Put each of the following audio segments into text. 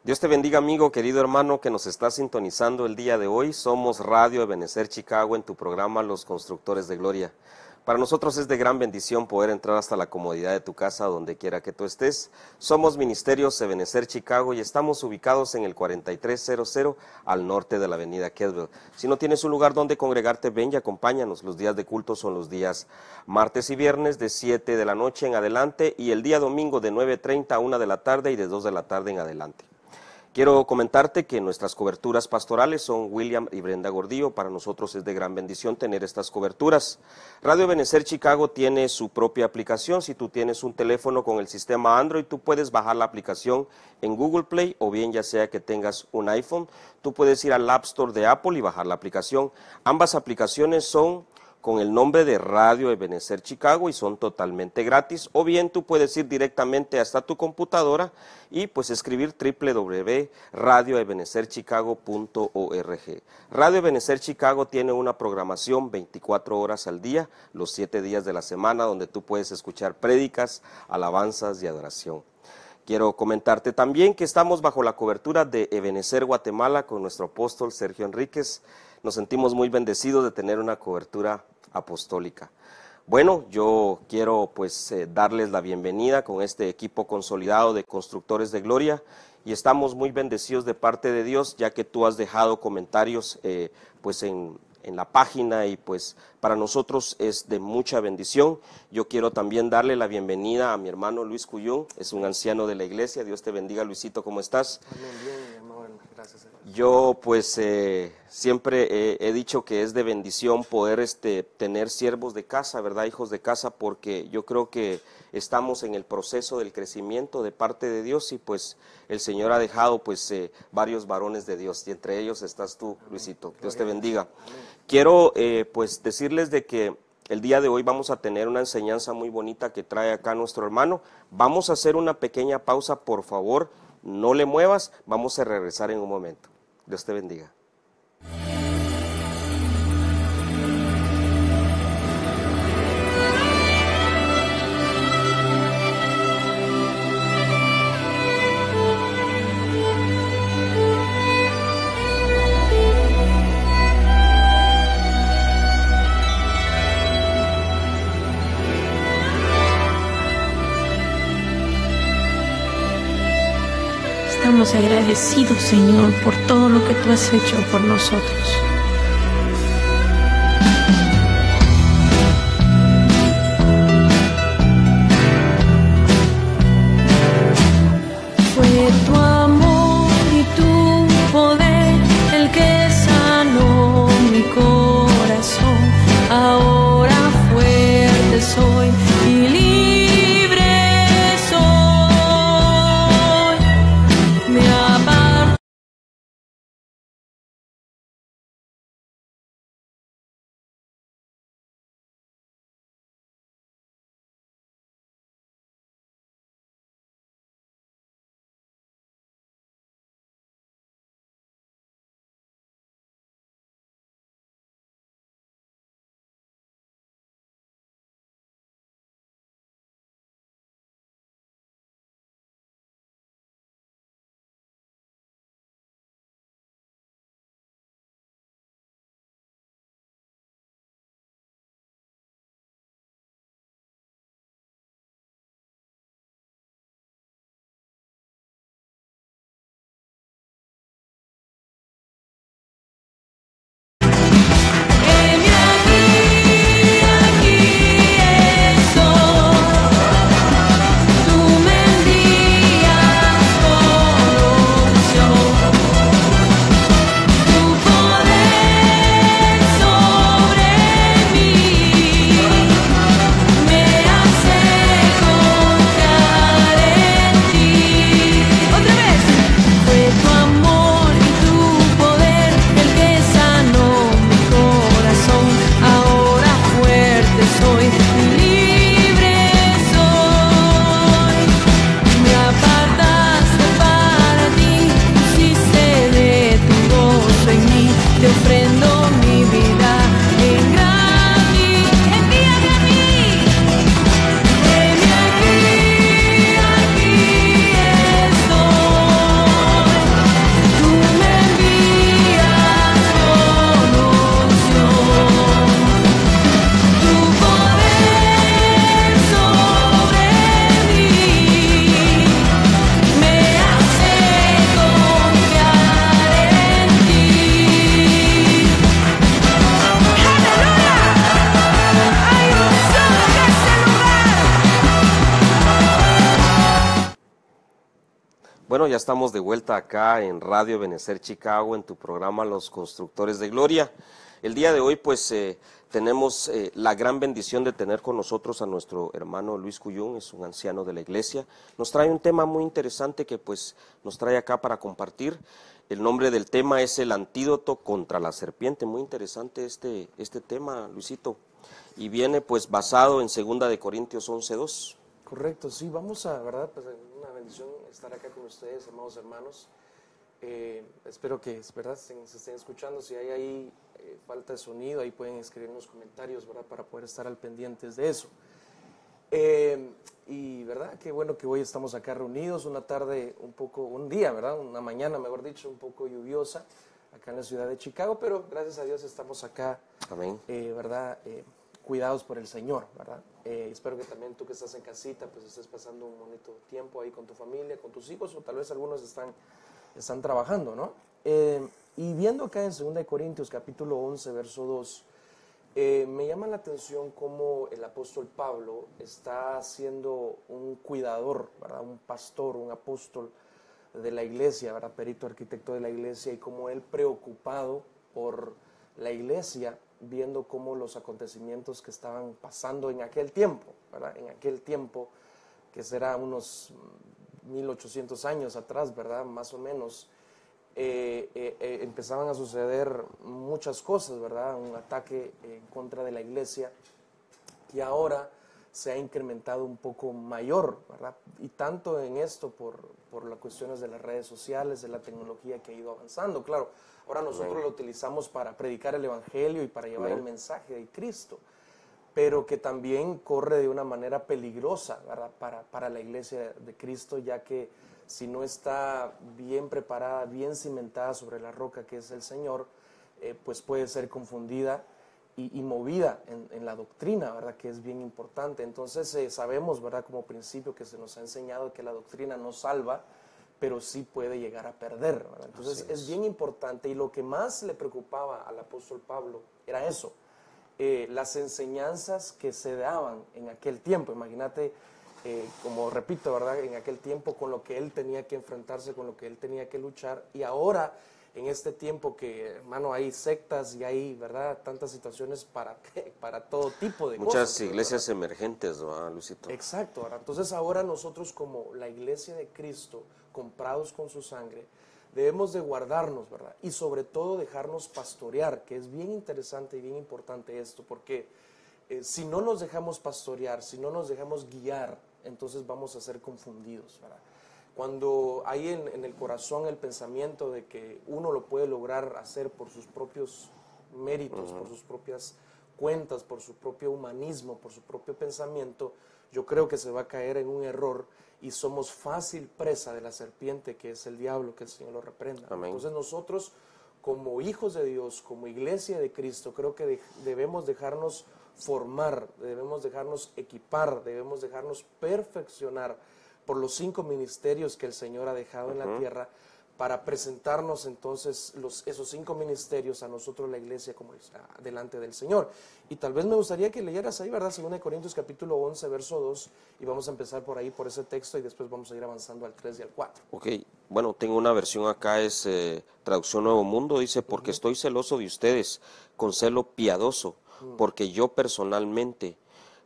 Dios te bendiga, amigo, querido hermano que nos está sintonizando el día de hoy. Somos Radio Ebenezer Chicago en tu programa Los Constructores de Gloria. Para nosotros es de gran bendición poder entrar hasta la comodidad de tu casa, donde quiera que tú estés. Somos Ministerios Ebenezer Chicago y estamos ubicados en el 4300 al norte de la avenida Kedwell. Si no tienes un lugar donde congregarte, ven y acompáñanos. Los días de culto son los días martes y viernes de 7 de la noche en adelante y el día domingo de 9:30 a 1 de la tarde y de 2 de la tarde en adelante. Quiero comentarte que nuestras coberturas pastorales son William y Brenda Gordillo. Para nosotros es de gran bendición tener estas coberturas. Radio Ebenezer Chicago tiene su propia aplicación. Si tú tienes un teléfono con el sistema Android, tú puedes bajar la aplicación en Google Play, o bien ya sea que tengas un iPhone, tú puedes ir al App Store de Apple y bajar la aplicación. Ambas aplicaciones son con el nombre de Radio Ebenezer Chicago y son totalmente gratis, o bien tú puedes ir directamente hasta tu computadora y pues escribir www.radioebenezerchicago.org. Radio Ebenezer Chicago tiene una programación 24 horas al día, los 7 días de la semana, donde tú puedes escuchar prédicas, alabanzas y adoración. Quiero comentarte también que estamos bajo la cobertura de Ebenezer Guatemala con nuestro apóstol Sergio Enríquez. Nos sentimos muy bendecidos de tener una cobertura apostólica. Bueno, yo quiero pues darles la bienvenida con este equipo consolidado de Constructores de Gloria y estamos muy bendecidos de parte de Dios, ya que tú has dejado comentarios pues en la página y pues para nosotros es de mucha bendición. Yo quiero también darle la bienvenida a mi hermano Luis Cuyón, es un anciano de la iglesia. Dios te bendiga, Luisito, ¿cómo estás? Amén, bien, hermano, gracias. Yo pues siempre he dicho que es de bendición poder tener siervos de casa, ¿verdad? Hijos de casa, porque yo creo que estamos en el proceso del crecimiento de parte de Dios y pues el Señor ha dejado pues varios varones de Dios y entre ellos estás tú, Luisito. Dios te bendiga. Quiero pues decirles de que el día de hoy vamos a tener una enseñanza muy bonita que trae acá nuestro hermano. Vamos a hacer una pequeña pausa, por favor, no le muevas, vamos a regresar en un momento. Dios te bendiga. Estamos agradecidos, Señor, por todo lo que tú has hecho por nosotros. Bueno, ya estamos de vuelta acá en Radio Ebenecer Chicago, en tu programa Los Constructores de Gloria. El día de hoy, pues, tenemos la gran bendición de tener con nosotros a nuestro hermano Luis Cuyún, es un anciano de la iglesia. Nos trae un tema muy interesante que, pues, nos trae acá para compartir. El nombre del tema es el antídoto contra la serpiente. Muy interesante este tema, Luisito. Y viene, pues, basado en 2 de Corintios 11:2. Correcto, sí, vamos a, ¿verdad? Pues una bendición estar acá con ustedes, amados hermanos. Espero que, ¿verdad?, se estén escuchando. Si hay ahí falta de sonido, ahí pueden escribir en los comentarios, ¿verdad?, para poder estar al pendientes de eso. Y, ¿verdad?, qué bueno que hoy estamos acá reunidos, una tarde un día, ¿verdad?, una mañana, mejor dicho, un poco lluviosa, acá en la ciudad de Chicago, pero gracias a Dios estamos acá, Amén. ¿Verdad?, cuidados por el Señor, ¿verdad? Espero que también tú que estás en casita, pues estés pasando un bonito tiempo ahí con tu familia, con tus hijos, o tal vez algunos están trabajando, ¿no? Y viendo acá en 2 de Corintios, capítulo 11, verso 2, me llama la atención cómo el apóstol Pablo está siendo un cuidador, ¿verdad?, un pastor, un apóstol de la iglesia, ¿verdad?, perito arquitecto de la iglesia, y como él preocupado por la iglesia, viendo cómo los acontecimientos que estaban pasando en aquel tiempo, ¿verdad?, en aquel tiempo que será unos 1800 años atrás, ¿verdad?, más o menos, empezaban a suceder muchas cosas, ¿verdad?, un ataque en contra de la iglesia que ahora se ha incrementado un poco mayor, ¿verdad?, y tanto en esto por las cuestiones de las redes sociales, de la tecnología que ha ido avanzando. Claro, ahora nosotros lo utilizamos para predicar el evangelio y para llevar el mensaje de Cristo, pero que también corre de una manera peligrosa, ¿verdad?, para la iglesia de Cristo, ya que si no está bien preparada, bien cimentada sobre la roca que es el Señor, pues puede ser confundida y movida en la doctrina, ¿verdad?, que es bien importante. Entonces sabemos, ¿verdad?, como principio que se nos ha enseñado que la doctrina no salva, pero sí puede llegar a perder, ¿verdad? Entonces es bien importante, y lo que más le preocupaba al apóstol Pablo era eso, las enseñanzas que se daban en aquel tiempo. Imagínate, como repito, ¿verdad?, en aquel tiempo con lo que él tenía que enfrentarse, con lo que él tenía que luchar, y ahora en este tiempo que, hermano, hay sectas y hay, ¿verdad?, tantas situaciones para todo tipo de cosas. Muchas iglesias emergentes, ¿no, Luisito? Exacto, ¿verdad? Entonces ahora nosotros, como la iglesia de Cristo, comprados con su sangre, debemos de guardarnos, ¿verdad?, y sobre todo dejarnos pastorear, que es bien interesante y bien importante esto, porque si no nos dejamos pastorear, si no nos dejamos guiar, entonces vamos a ser confundidos, ¿verdad? Cuando hay en el corazón el pensamiento de que uno lo puede lograr hacer por sus propios méritos, por sus propias cuentas, por su propio humanismo, por su propio pensamiento, yo creo que se va a caer en un error y somos fácil presa de la serpiente que es el diablo, que el Señor lo reprenda. Amén. Entonces nosotros, como hijos de Dios, como iglesia de Cristo, creo que debemos dejarnos formar, debemos dejarnos equipar, debemos dejarnos perfeccionar por los 5 ministerios que el Señor ha dejado en la tierra, para presentarnos entonces esos 5 ministerios a nosotros, la iglesia, como delante del Señor. Y tal vez me gustaría que leyeras ahí, ¿verdad?, 2 Corintios capítulo 11, verso 2, y vamos a empezar por ahí, por ese texto, y después vamos a ir avanzando al 3 y al 4. Ok, bueno, tengo una versión acá, es traducción Nuevo Mundo, dice, porque estoy celoso de ustedes, con celo piadoso, porque yo personalmente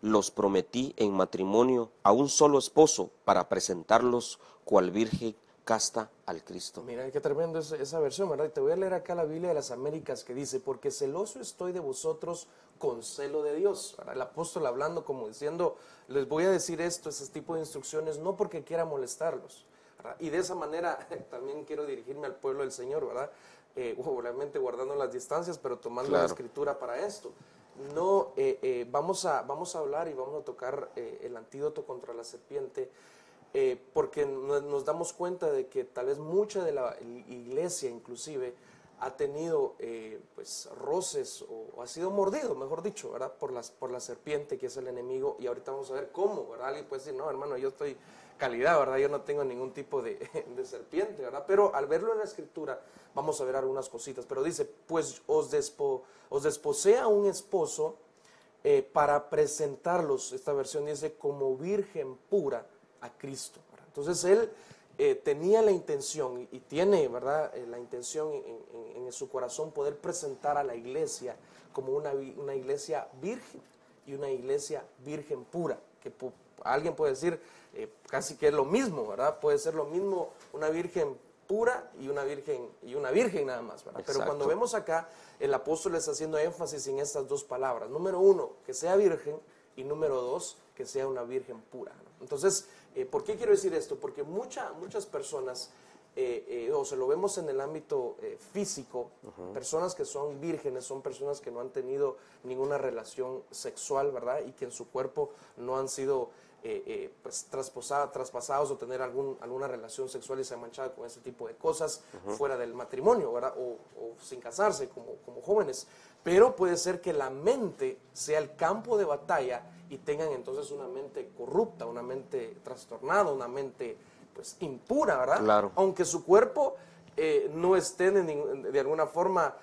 los prometí en matrimonio a un solo esposo para presentarlos cual virgen casta al Cristo. Mira, qué tremendo es esa versión, ¿verdad? Y te voy a leer acá la Biblia de las Américas, que dice, porque celoso estoy de vosotros con celo de Dios, ¿verdad? El apóstol hablando como diciendo, les voy a decir esto, ese tipo de instrucciones, no porque quiera molestarlos, ¿verdad? Y de esa manera también quiero dirigirme al pueblo del Señor, ¿verdad? Obviamente guardando las distancias, pero tomando la escritura para esto. No, vamos a hablar y vamos a tocar el antídoto contra la serpiente, porque nos damos cuenta de que tal vez mucha de la iglesia inclusive ha tenido pues roces o ha sido mordido, mejor dicho, ¿verdad?, por la serpiente, que es el enemigo. Y ahorita vamos a ver cómo, ¿verdad? Alguien puede decir, no, hermano, yo estoy calidad, ¿verdad?, yo no tengo ningún tipo de serpiente, ¿verdad? Pero al verlo en la escritura vamos a ver algunas cositas. Pero dice, pues os desposea un esposo para presentarlos, esta versión dice, como virgen pura a Cristo, ¿verdad? Entonces él tenía la intención y tiene, ¿verdad?, la intención en su corazón poder presentar a la iglesia como una iglesia virgen y una iglesia virgen pura, que alguien puede decir casi que es lo mismo, ¿verdad? Puede ser lo mismo una virgen pura y una virgen nada más, ¿verdad? Pero cuando vemos acá, el apóstol está haciendo énfasis en estas dos palabras. Número uno, que sea virgen, y número dos, que sea una virgen pura, ¿no? Entonces, ¿por qué quiero decir esto? Porque muchas personas, o se lo vemos en el ámbito físico, personas que son vírgenes, son personas que no han tenido ninguna relación sexual, ¿verdad? Y que en su cuerpo no han sido pues traspasados o tener alguna relación sexual y se han manchado con ese tipo de cosas fuera del matrimonio, ¿verdad? O sin casarse como jóvenes. Pero puede ser que la mente sea el campo de batalla y tengan entonces una mente corrupta, una mente trastornada, una mente pues impura, ¿verdad? Claro. Aunque su cuerpo no esté de alguna forma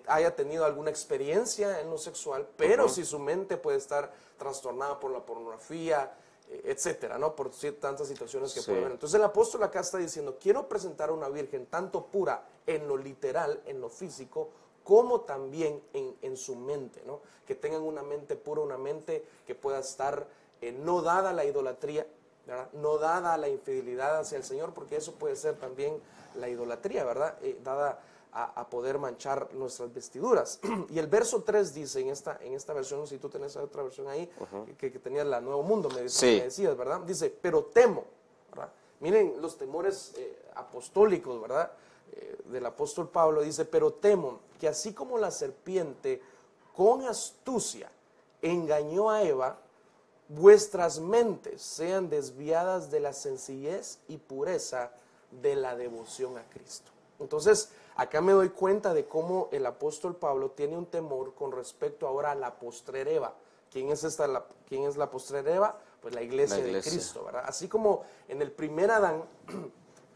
haya tenido alguna experiencia en lo sexual, pero si su mente puede estar trastornada por la pornografía, etcétera, ¿no? Por tantas situaciones que puede haber. Entonces el apóstol acá está diciendo, quiero presentar a una virgen tanto pura en lo literal, en lo físico, como también en su mente, ¿no? Que tengan una mente pura, una mente que pueda estar no dada a la idolatría, ¿verdad? No dada a la infidelidad hacia el Señor, porque eso puede ser también la idolatría, ¿verdad? Dada a poder manchar nuestras vestiduras. Y el verso 3 dice, en esta versión, si tú tenés otra versión ahí, que tenías la Nuevo Mundo, me decías, ¿verdad? Dice, pero temo, ¿verdad? Miren los temores apostólicos, ¿verdad? Del apóstol Pablo, dice, pero temo que así como la serpiente con astucia engañó a Eva, vuestras mentes sean desviadas de la sencillez y pureza de la devoción a Cristo. Entonces, acá me doy cuenta de cómo el apóstol Pablo tiene un temor con respecto ahora a la postrera Eva. ¿Quién es la postrera Eva? Pues la iglesia de Cristo, ¿verdad? Así como en el primer Adán,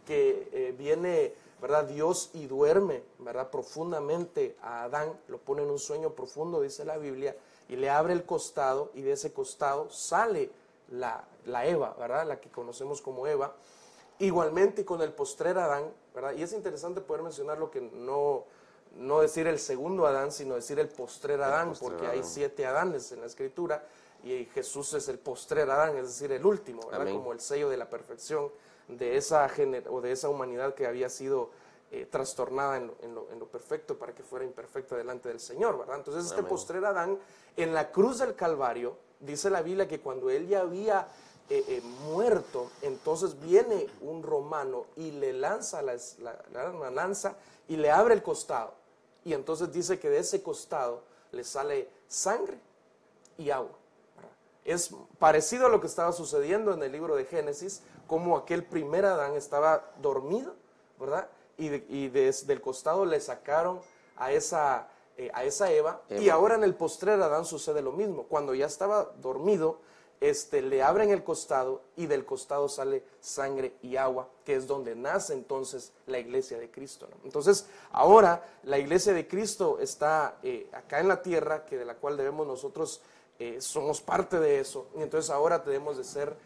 que viene, ¿verdad?, Dios y duerme, ¿verdad?, profundamente a Adán, lo pone en un sueño profundo, dice la Biblia, y le abre el costado, y de ese costado sale la Eva, ¿verdad?, la que conocemos como Eva. Igualmente con el postrer Adán, ¿verdad? Y es interesante poder mencionar lo que no decir el segundo Adán, sino decir el postrer Adán, porque hay 7 Adanes en la Escritura, y Jesús es el postrer Adán, es decir, el último, ¿verdad? Amén. Como el sello de la perfección de esa humanidad que había sido trastornada en lo perfecto para que fuera imperfecta delante del Señor, ¿verdad? Entonces este postrer Adán, en la cruz del Calvario, dice la Biblia que cuando él ya había muerto, entonces viene un romano y le lanza una lanza y le abre el costado, y entonces dice que de ese costado le sale sangre y agua, ¿verdad? Es parecido a lo que estaba sucediendo en el libro de Génesis, como aquel primer Adán estaba dormido, ¿verdad? Y desde el costado le sacaron a esa Eva, y ahora en el postrer Adán sucede lo mismo. Cuando ya estaba dormido, le abren el costado y del costado sale sangre y agua, que es donde nace entonces la iglesia de Cristo, ¿no? Entonces ahora la iglesia de Cristo está acá en la tierra, que de la cual debemos nosotros, somos parte de eso, y entonces ahora debemos de ser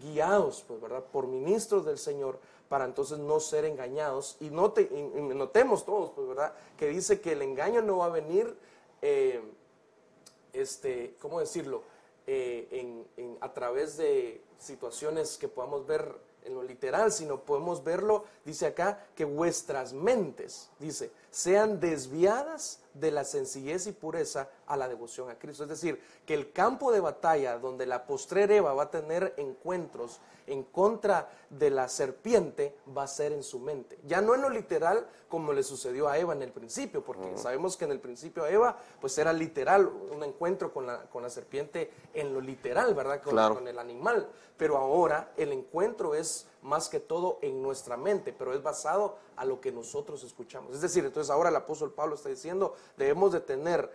guiados, pues, ¿verdad?, por ministros del Señor, para entonces no ser engañados. Y notemos todos, pues, ¿verdad?, que dice que el engaño no va a venir, ¿cómo decirlo?, a través de situaciones que podamos ver en lo literal, sino podemos verlo, dice acá, que vuestras mentes, dice, sean desviadas de la sencillez y pureza a la devoción a Cristo. Es decir, que el campo de batalla donde la postrer Eva va a tener encuentros en contra de la serpiente va a ser en su mente. Ya no en lo literal como le sucedió a Eva en el principio, porque sabemos que en el principio a Eva pues era literal un encuentro con la serpiente en lo literal, ¿verdad? Con el animal. Pero ahora el encuentro es más que todo en nuestra mente, pero es basado a lo que nosotros escuchamos. Es decir, entonces ahora el apóstol Pablo está diciendo, debemos de tener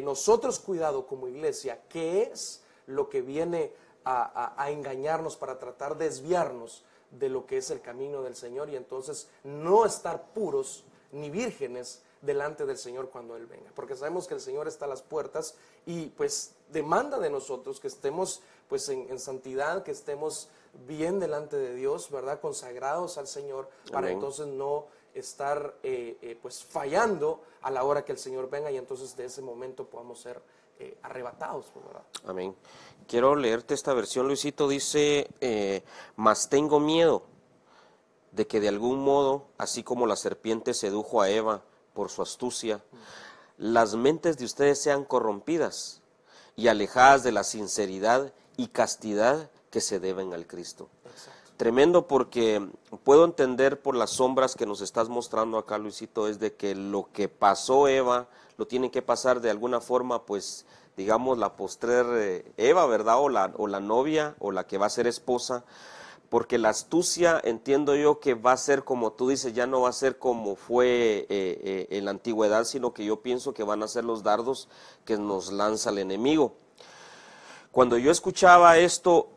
nosotros cuidado como iglesia, qué es lo que viene a engañarnos para tratar de desviarnos de lo que es el camino del Señor, y entonces no estar puros ni vírgenes delante del Señor cuando Él venga, porque sabemos que el Señor está a las puertas y pues demanda de nosotros que estemos pues en santidad, que estemos bien delante de Dios, ¿verdad? Consagrados al Señor, para Amén. entonces no estar pues fallando a la hora que el Señor venga, y entonces de ese momento podamos ser arrebatados, ¿verdad? Amén. Quiero leerte esta versión, Luisito. Dice, mas tengo miedo de que de algún modo, así como la serpiente sedujo a Eva por su astucia, las mentes de ustedes sean corrompidas y alejadas de la sinceridad y castidad que se deben al Cristo. Exacto. Tremendo, porque puedo entender por las sombras que nos estás mostrando acá, Luisito, es de que lo que pasó Eva, lo tiene que pasar de alguna forma, pues, digamos, la postrer Eva, ¿verdad? O la novia, o la que va a ser esposa, porque la astucia, entiendo yo que va a ser, como tú dices, ya no va a ser como fue en la antigüedad, sino que yo pienso que van a ser los dardos que nos lanza el enemigo. Cuando yo escuchaba esto,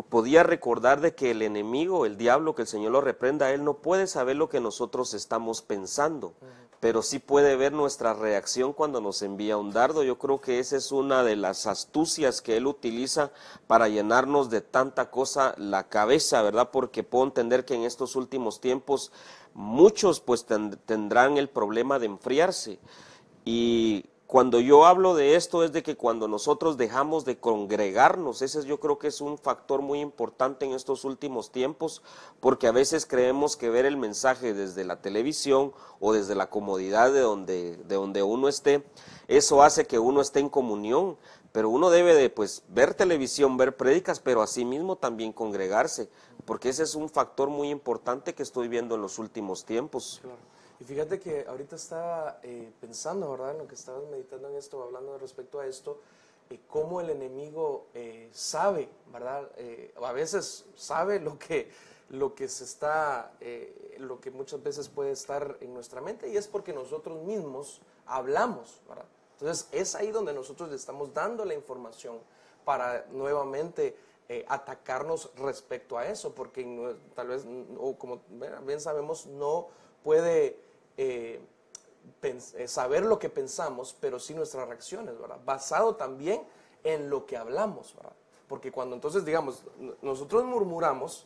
podía recordar de que el enemigo, el diablo, que el Señor lo reprenda, él no puede saber lo que nosotros estamos pensando, pero sí puede ver nuestra reacción cuando nos envía un dardo. Yo creo que esa es una de las astucias que él utiliza para llenarnos de tanta cosa la cabeza, ¿verdad? Porque puedo entender que en estos últimos tiempos muchos pues tendrán el problema de enfriarse. Y cuando yo hablo de esto es de que cuando nosotros dejamos de congregarnos, ese yo creo que es un factor muy importante en estos últimos tiempos, porque a veces creemos que ver el mensaje desde la televisión o desde la comodidad de donde uno esté, eso hace que uno esté en comunión, pero uno debe de pues ver televisión, ver prédicas, pero asimismo también congregarse, porque ese es un factor muy importante que estoy viendo en los últimos tiempos. Claro. Y fíjate que ahorita estaba pensando, ¿verdad? En lo que estabas meditando en esto, hablando respecto a esto, cómo el enemigo sabe, ¿verdad? A veces sabe lo que se está, lo que muchas veces puede estar en nuestra mente, y es porque nosotros mismos hablamos, ¿verdad? Entonces es ahí donde nosotros le estamos dando la información para nuevamente atacarnos respecto a eso, porque tal vez, o como bien sabemos, no puede saber lo que pensamos, pero sí nuestras reacciones, ¿verdad? Basado también en lo que hablamos, ¿verdad? Porque cuando entonces, digamos, nosotros murmuramos,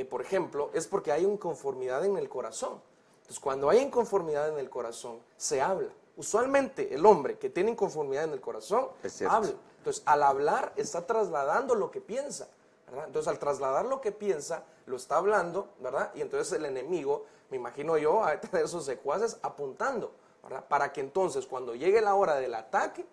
por ejemplo, es porque hay inconformidad en el corazón. Entonces, cuando hay inconformidad en el corazón, se habla. Usualmente el hombre que tiene inconformidad en el corazón, habla. Entonces, al hablar, está trasladando lo que piensa, ¿verdad? Entonces, al trasladar lo que piensa, lo está hablando, ¿verdad? Y entonces el enemigo, me imagino yo, a tener sus secuaces apuntando, ¿verdad? Para que entonces, cuando llegue la hora del ataque,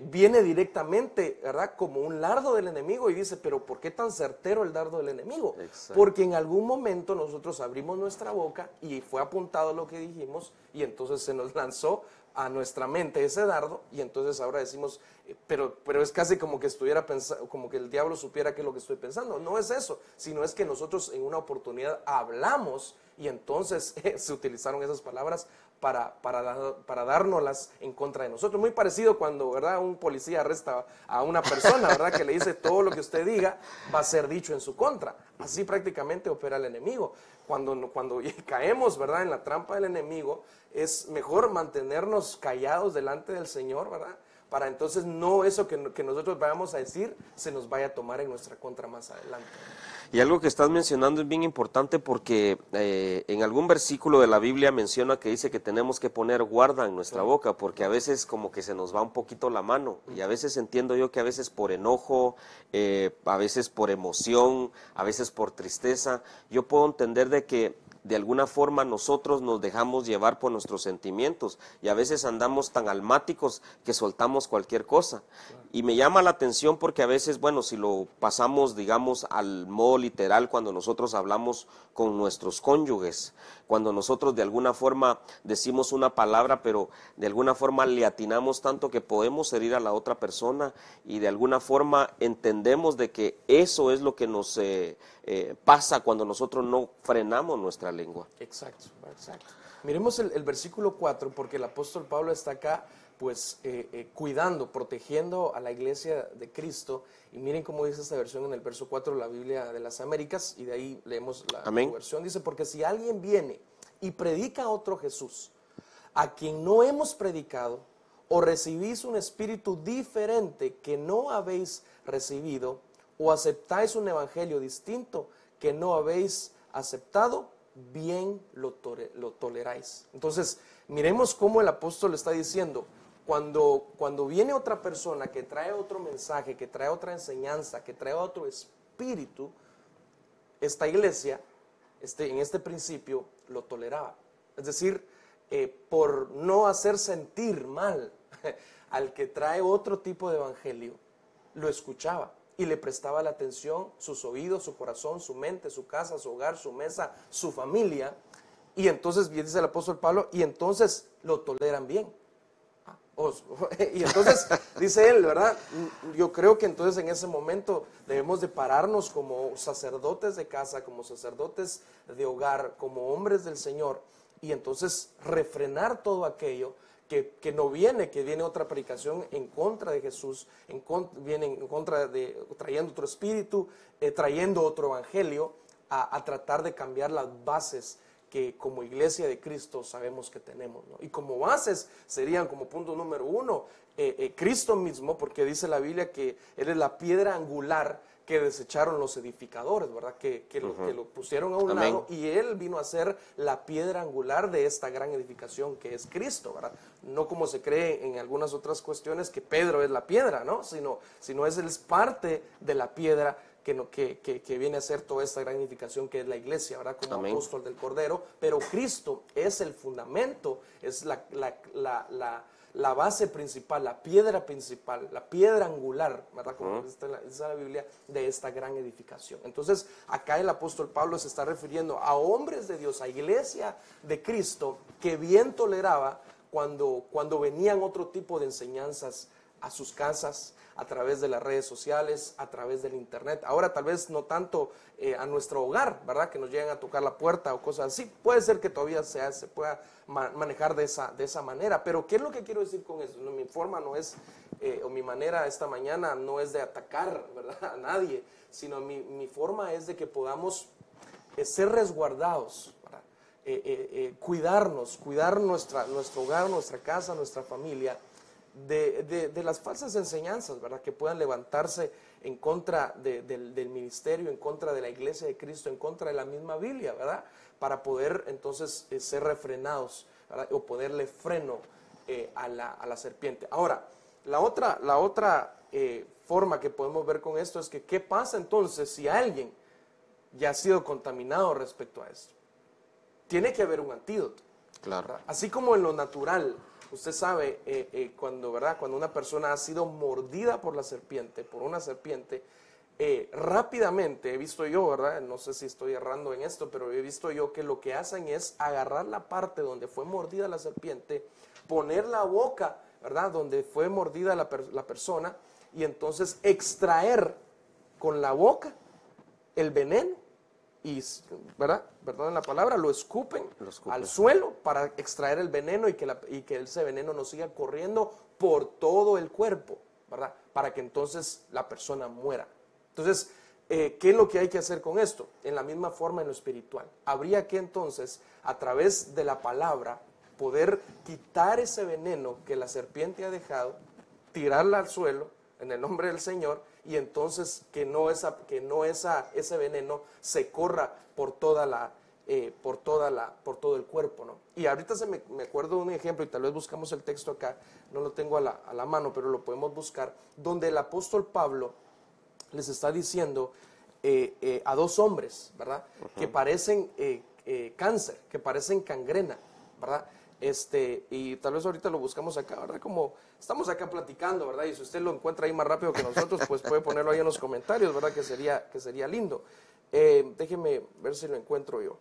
viene directamente, ¿verdad? Como un dardo del enemigo, y dice, pero ¿por qué tan certero el dardo del enemigo? Exacto. Porque en algún momento nosotros abrimos nuestra boca y fue apuntado lo que dijimos, y entonces se nos lanzó a nuestra mente ese dardo, y entonces ahora decimos, pero es casi como que estuviera pensando, como que el diablo supiera qué es lo que estoy pensando. No es eso, sino es que nosotros en una oportunidad hablamos, y entonces se utilizaron esas palabras para dárnoslas en contra de nosotros. Muy parecido cuando, ¿verdad?, un policía arresta a una persona, ¿verdad?, que le dice todo lo que usted diga va a ser dicho en su contra. Así prácticamente opera el enemigo. Cuando caemos, ¿verdad?, en la trampa del enemigo, es mejor mantenernos callados delante del Señor, ¿verdad?, para entonces no eso que nosotros vayamos a decir se nos vaya a tomar en nuestra contra más adelante. Y algo que estás mencionando es bien importante porque en algún versículo de la Biblia menciona que dice que tenemos que poner guarda en nuestra boca, porque a veces como que se nos va un poquito la mano, y a veces entiendo yo que a veces por enojo, a veces por emoción, a veces por tristeza, yo puedo entender de que de alguna forma nosotros nos dejamos llevar por nuestros sentimientos, y a veces andamos tan almáticos que soltamos cualquier cosa. Y me llama la atención porque a veces, bueno, si lo pasamos, digamos, al modo literal, cuando nosotros hablamos con nuestros cónyuges, cuando nosotros de alguna forma decimos una palabra, pero de alguna forma le atinamos tanto que podemos herir a la otra persona, y de alguna forma entendemos de que eso es lo que nos pasa cuando nosotros no frenamos nuestra lengua. Exacto, exacto. Miremos el versículo 4, porque el apóstol Pablo está acá, pues, cuidando, protegiendo a la iglesia de Cristo. Y miren cómo dice esta versión en el verso 4 de la Biblia de las Américas, y de ahí leemos la versión. Dice, porque si alguien viene y predica a otro Jesús, a quien no hemos predicado, o recibís un espíritu diferente que no habéis recibido, ¿O aceptáis un evangelio distinto que no habéis aceptado? Bien lo toleráis. Entonces, miremos cómo el apóstol está diciendo, cuando viene otra persona que trae otro mensaje, que trae otra enseñanza, que trae otro espíritu, esta iglesia, en este principio, lo toleraba. Es decir, por no hacer sentir mal al que trae otro tipo de evangelio, lo escuchaba y le prestaba la atención, sus oídos, su corazón, su mente, su casa, su hogar, su mesa, su familia. Y entonces, bien dice el apóstol Pablo, y entonces lo toleran bien. Y entonces, dice él, ¿verdad? Yo creo que entonces en ese momento debemos de pararnos como sacerdotes de casa, como sacerdotes de hogar, como hombres del Señor, y entonces refrenar todo aquello que no viene, que viene otra predicación en contra de Jesús, viene en contra de, trayendo otro espíritu, trayendo otro evangelio, a tratar de cambiar las bases que como iglesia de Cristo sabemos que tenemos, ¿no? Y como bases serían, como punto número 1, Cristo mismo, porque dice la Biblia que Él es la piedra angular que desecharon los edificadores, ¿verdad? Que lo pusieron a un Amén. lado, y Él vino a ser la piedra angular de esta gran edificación que es Cristo, ¿verdad? No como se cree en algunas otras cuestiones que Pedro es la piedra, ¿no? Sino Él es parte de la piedra que viene a ser toda esta gran edificación que es la iglesia, ¿verdad? Como Amén. apóstol del Cordero, pero Cristo es el fundamento, es la base principal, la piedra principal, la piedra angular, ¿verdad? Como dice la Biblia, de esta gran edificación. Entonces, acá el apóstol Pablo se está refiriendo a hombres de Dios, a iglesia de Cristo, que bien toleraba cuando venían otro tipo de enseñanzas a sus casas, a través de las redes sociales, a través del internet. Ahora tal vez no tanto a nuestro hogar, ¿verdad? Que nos lleguen a tocar la puerta o cosas así. Puede ser que todavía se pueda manejar de esa manera. Pero ¿qué es lo que quiero decir con eso? No, mi forma no es, o mi manera esta mañana no es de atacar, ¿verdad?, a nadie, sino mi forma es de que podamos ser resguardados, ¿verdad? Cuidar nuestro hogar, nuestra casa, nuestra familia, de las falsas enseñanzas, ¿verdad?, que puedan levantarse en contra del ministerio, en contra de la iglesia de Cristo, en contra de la misma Biblia, ¿verdad?, para poder entonces ser refrenados, ¿verdad?, o ponerle freno a la serpiente. Ahora, la otra forma que podemos ver con esto es que ¿qué pasa entonces si alguien ya ha sido contaminado respecto a esto? Tiene que haber un antídoto. Claro. ¿Verdad? Así como en lo natural, usted sabe, cuando una persona ha sido mordida por una serpiente, rápidamente he visto yo, ¿verdad? No sé si estoy errando en esto, pero he visto yo que lo que hacen es agarrar la parte donde fue mordida la serpiente, poner la boca, ¿verdad?, donde fue mordida la persona, y entonces extraer con la boca el veneno. Y, ¿verdad? Perdón la palabra, lo escupen al suelo para extraer el veneno y que ese veneno no siga corriendo por todo el cuerpo, ¿verdad? Para que entonces la persona muera. Entonces, ¿qué es lo que hay que hacer con esto? En la misma forma en lo espiritual. Habría que entonces, a través de la palabra, poder quitar ese veneno que la serpiente ha dejado, tirarla al suelo en el nombre del Señor, y entonces que ese veneno se corra por todo el cuerpo, ¿no? Y ahorita me acuerdo de un ejemplo, y tal vez buscamos el texto acá, no lo tengo a la mano, pero lo podemos buscar, donde el apóstol Pablo les está diciendo a dos hombres, ¿verdad?, que parecen cáncer, que parecen gangrena, ¿verdad? Y tal vez ahorita lo buscamos acá, ¿verdad? Como estamos acá platicando, ¿verdad? Y si usted lo encuentra ahí más rápido que nosotros, pues puede ponerlo ahí en los comentarios, ¿verdad? Que sería lindo. Déjeme ver si lo encuentro yo.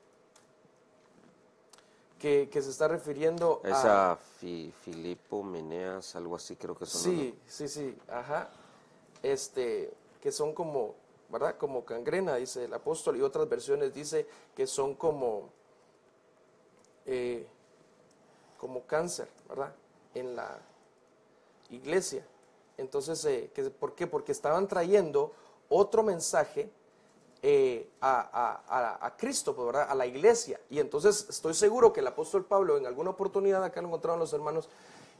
Que se está refiriendo a Filipo, Meneas, algo así creo que son. Sí, ajá. Que son como, ¿verdad?, como gangrena, dice el apóstol, y otras versiones dice que son como cáncer, ¿verdad?, en la iglesia. Entonces, ¿por qué? Porque estaban trayendo otro mensaje a Cristo, ¿verdad?, a la iglesia. Y entonces estoy seguro que el apóstol Pablo en alguna oportunidad, acá lo encontraron los hermanos,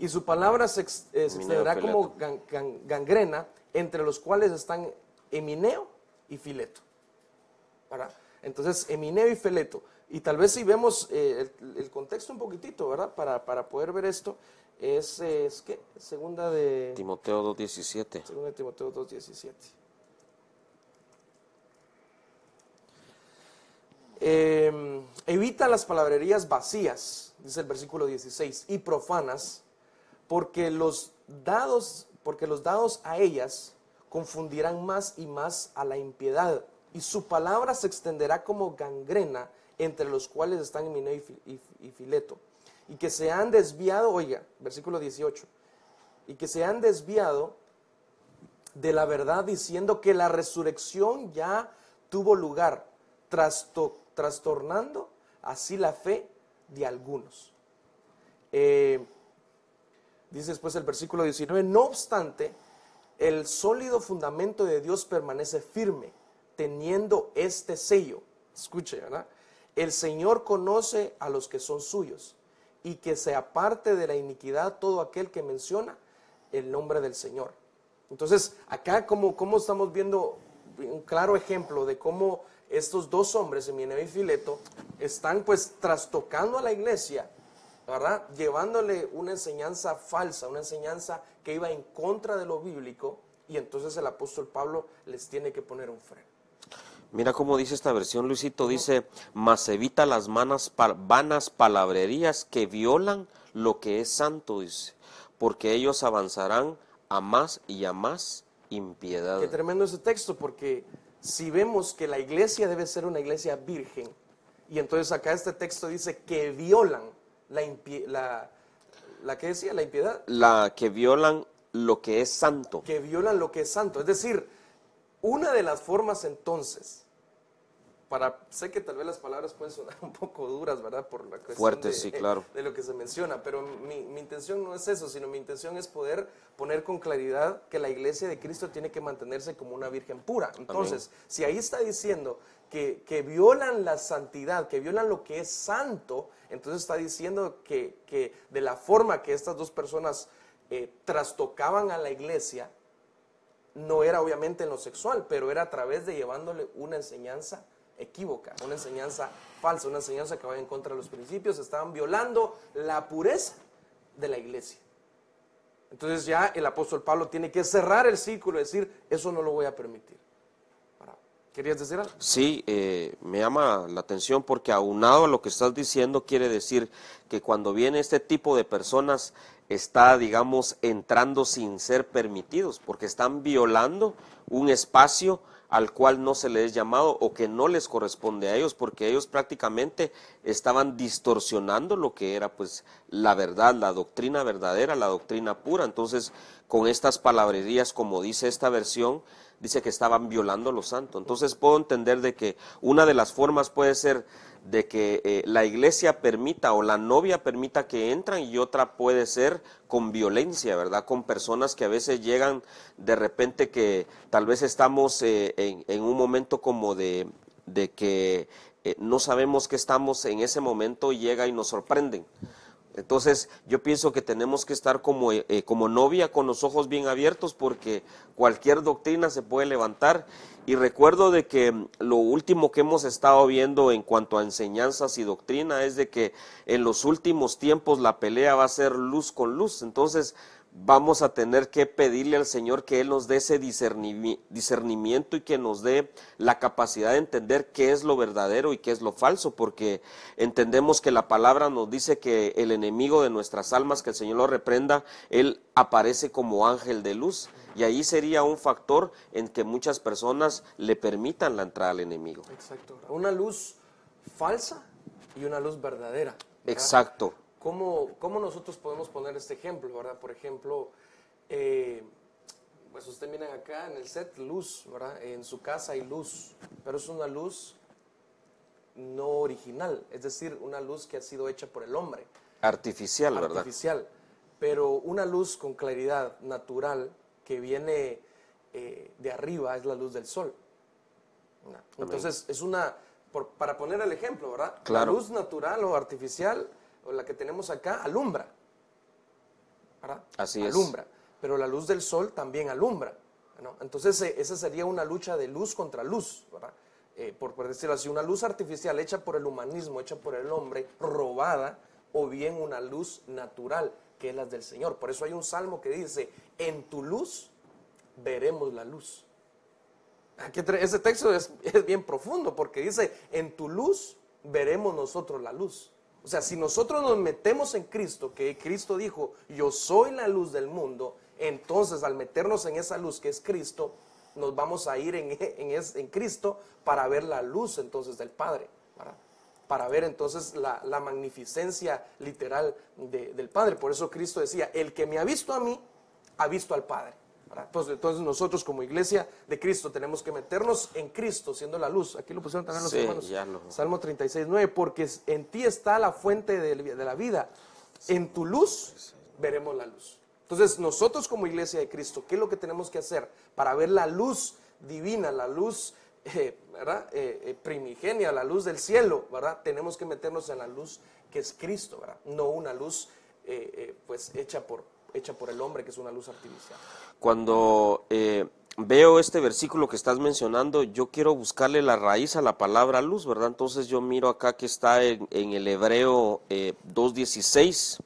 y su palabra se extenderá como gangrena, entre los cuales están Emineo y Fileto, ¿verdad? Entonces, Emineo y Fileto. Y tal vez si vemos el contexto un poquitito, ¿verdad? Para poder ver esto, es ¿qué? Segunda de Timoteo 2:17. Segunda de Timoteo 2:17. Evita las palabrerías vacías, dice el versículo 16, y profanas, porque los dados a ellas confundirán más y más a la impiedad, y su palabra se extenderá como gangrena entre los cuales están Emineo y Fileto, y que se han desviado, oiga, versículo 18, y que se han desviado de la verdad diciendo que la resurrección ya tuvo lugar, trastornando así la fe de algunos. Dice después el versículo 19, no obstante, el sólido fundamento de Dios permanece firme, teniendo este sello. Escuche, ¿verdad? El Señor conoce a los que son suyos, y que se aparte de la iniquidad todo aquel que menciona el nombre del Señor. Entonces, acá como estamos viendo un claro ejemplo de cómo estos dos hombres, Emineo y Fileto, están pues trastocando a la iglesia, ¿verdad? Llevándole una enseñanza falsa, una enseñanza que iba en contra de lo bíblico, y entonces el apóstol Pablo les tiene que poner un freno. Mira cómo dice esta versión, Luisito, dice, mas evita las vanas palabrerías que violan lo que es santo, dice, porque ellos avanzarán a más y a más impiedad. Qué tremendo ese texto, porque si vemos que la iglesia debe ser una iglesia virgen, y entonces acá este texto dice que violan ¿qué decía? La impiedad. La que violan lo que es santo. Que violan lo que es santo. Es decir, una de las formas entonces, sé que tal vez las palabras pueden sonar un poco duras, ¿verdad? Por la cuestión Fuertes, sí, claro. de lo que se menciona, pero mi intención no es eso, sino mi intención es poder poner con claridad que la iglesia de Cristo tiene que mantenerse como una virgen pura. Entonces, amén, si ahí está diciendo que violan la santidad, que violan lo que es santo, entonces está diciendo que de la forma que estas dos personas trastocaban a la iglesia, no era obviamente en lo sexual, pero era a través de llevándole una enseñanza equívoca, una enseñanza falsa, una enseñanza que va en contra de los principios. Estaban violando la pureza de la iglesia. Entonces ya el apóstol Pablo tiene que cerrar el círculo y decir, eso no lo voy a permitir. ¿Querías decir algo? Sí, me llama la atención porque aunado a lo que estás diciendo, quiere decir que cuando viene este tipo de personas está, digamos, entrando sin ser permitidos, porque están violando un espacio al cual no se les es llamado o que no les corresponde a ellos, porque ellos prácticamente estaban distorsionando lo que era pues la verdad, la doctrina verdadera, la doctrina pura. Entonces, con estas palabrerías, como dice esta versión, dice que estaban violando lo santo. Entonces puedo entender de que una de las formas puede ser de que la iglesia permita o la novia permita que entran, y otra puede ser con violencia, ¿verdad? Con personas que a veces llegan de repente que tal vez estamos en un momento como de que no sabemos que estamos en ese momento y llega y nos sorprenden. Entonces yo pienso que tenemos que estar como novia con los ojos bien abiertos, porque cualquier doctrina se puede levantar. Y recuerdo de que lo último que hemos estado viendo en cuanto a enseñanzas y doctrina es de que en los últimos tiempos la pelea va a ser luz con luz. Entonces vamos a tener que pedirle al Señor que Él nos dé ese discernimiento y que nos dé la capacidad de entender qué es lo verdadero y qué es lo falso, porque entendemos que la palabra nos dice que el enemigo de nuestras almas, que el Señor lo reprenda, Él aparece como ángel de luz, y ahí sería un factor en que muchas personas le permitan la entrada al enemigo. Exacto, una luz falsa y una luz verdadera, ¿verdad? Exacto. ¿Cómo nosotros podemos poner este ejemplo, verdad? Por ejemplo, pues ustedes miran acá en el set, luz, ¿verdad? En su casa hay luz, pero es una luz no original, es decir, una luz que ha sido hecha por el hombre. Artificial, ¿verdad? Artificial, pero una luz con claridad natural que viene de arriba es la luz del sol. Entonces, es para poner el ejemplo, ¿verdad? Claro. La luz natural o artificial, o la que tenemos acá, alumbra, ¿verdad? Así es. Alumbra, pero la luz del sol también alumbra. ¿no? Entonces, esa sería una lucha de luz contra luz, ¿verdad? Por decirlo así, una luz artificial hecha por el humanismo, hecha por el hombre, robada, o bien una luz natural, que es la del Señor. Por eso hay un salmo que dice, en tu luz veremos la luz. Ese texto es bien profundo, porque dice, en tu luz veremos nosotros la luz. O sea, si nosotros nos metemos en Cristo, que Cristo dijo, yo soy la luz del mundo, entonces al meternos en esa luz que es Cristo, nos vamos a ir en Cristo para ver la luz entonces del Padre, ¿verdad? Para ver entonces la magnificencia literal del Padre. Por eso Cristo decía, el que me ha visto a mí, ha visto al Padre. Entonces nosotros como iglesia de Cristo tenemos que meternos en Cristo siendo la luz. Aquí lo pusieron también los hermanos. Salmo 36:9, porque en ti está la fuente de la vida. En tu luz veremos la luz. Entonces nosotros como iglesia de Cristo, ¿qué es lo que tenemos que hacer para ver la luz divina, la luz ¿verdad? Primigenia, la luz del cielo, ¿verdad? Tenemos que meternos en la luz que es Cristo, ¿verdad? No una luz pues hecha por el hombre, que es una luz artificial. Cuando veo este versículo que estás mencionando, yo quiero buscarle la raíz a la palabra luz, ¿verdad? Entonces yo miro acá que está en el Hebreo 2:16,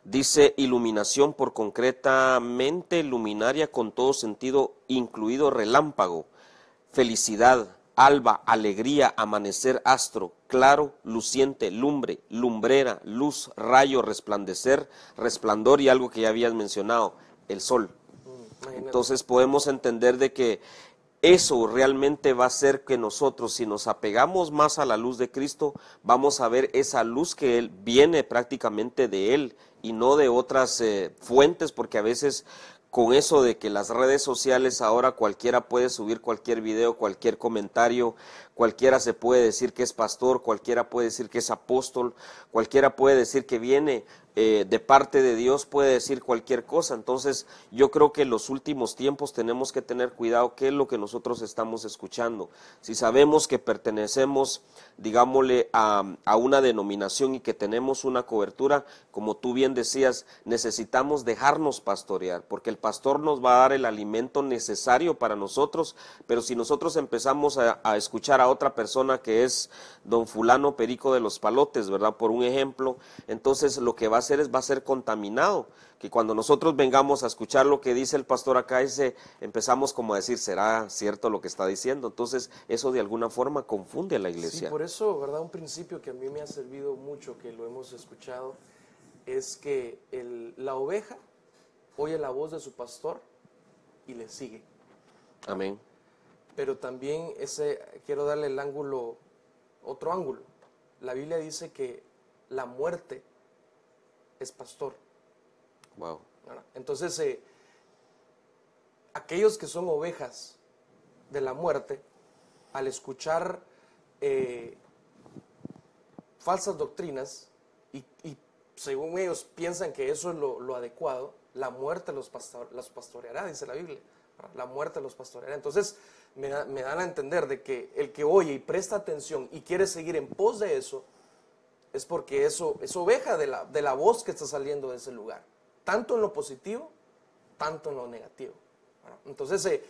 dice iluminación por concretamente luminaria con todo sentido, incluido relámpago, felicidad, alba, alegría, amanecer, astro, claro, luciente, lumbre, lumbrera, luz, rayo, resplandecer, resplandor y algo que ya habías mencionado, el sol. Entonces podemos entender de que eso realmente va a hacer que nosotros, si nos apegamos más a la luz de Cristo, vamos a ver esa luz que Él viene prácticamente de Él y no de otras fuentes, porque a veces con eso de que las redes sociales ahora cualquiera puede subir cualquier video, cualquier comentario, cualquiera se puede decir que es pastor, cualquiera puede decir que es apóstol, cualquiera puede decir que viene de parte de Dios, puede decir cualquier cosa. Entonces yo creo que en los últimos tiempos tenemos que tener cuidado qué es lo que nosotros estamos escuchando. Si sabemos que pertenecemos, digámosle, a una denominación y que tenemos una cobertura, como tú bien decías, necesitamos dejarnos pastorear, porque el pastor nos va a dar el alimento necesario para nosotros, pero si nosotros empezamos a escuchar a otra persona que es don fulano Perico de los Palotes, ¿verdad? Por un ejemplo, entonces lo que va a ser contaminado, que cuando nosotros vengamos a escuchar lo que dice el pastor acá, empezamos como a decir, ¿será cierto lo que está diciendo? Entonces eso de alguna forma confunde a la iglesia. Sí, por eso, ¿verdad? Un principio que a mí me ha servido mucho, que lo hemos escuchado, es que la oveja oye la voz de su pastor y le sigue. Amén. Pero también quiero darle otro ángulo. La Biblia dice que la muerte es pastor. Wow. Entonces, aquellos que son ovejas de la muerte, al escuchar falsas doctrinas y según ellos piensan que eso es lo adecuado, la muerte los pastoreará, dice la Biblia. La muerte los pastoreará. Entonces, me dan a entender de que el que oye y presta atención y quiere seguir en pos de eso, es porque eso es oveja de la voz que está saliendo de ese lugar, tanto en lo positivo, tanto en lo negativo. Entonces,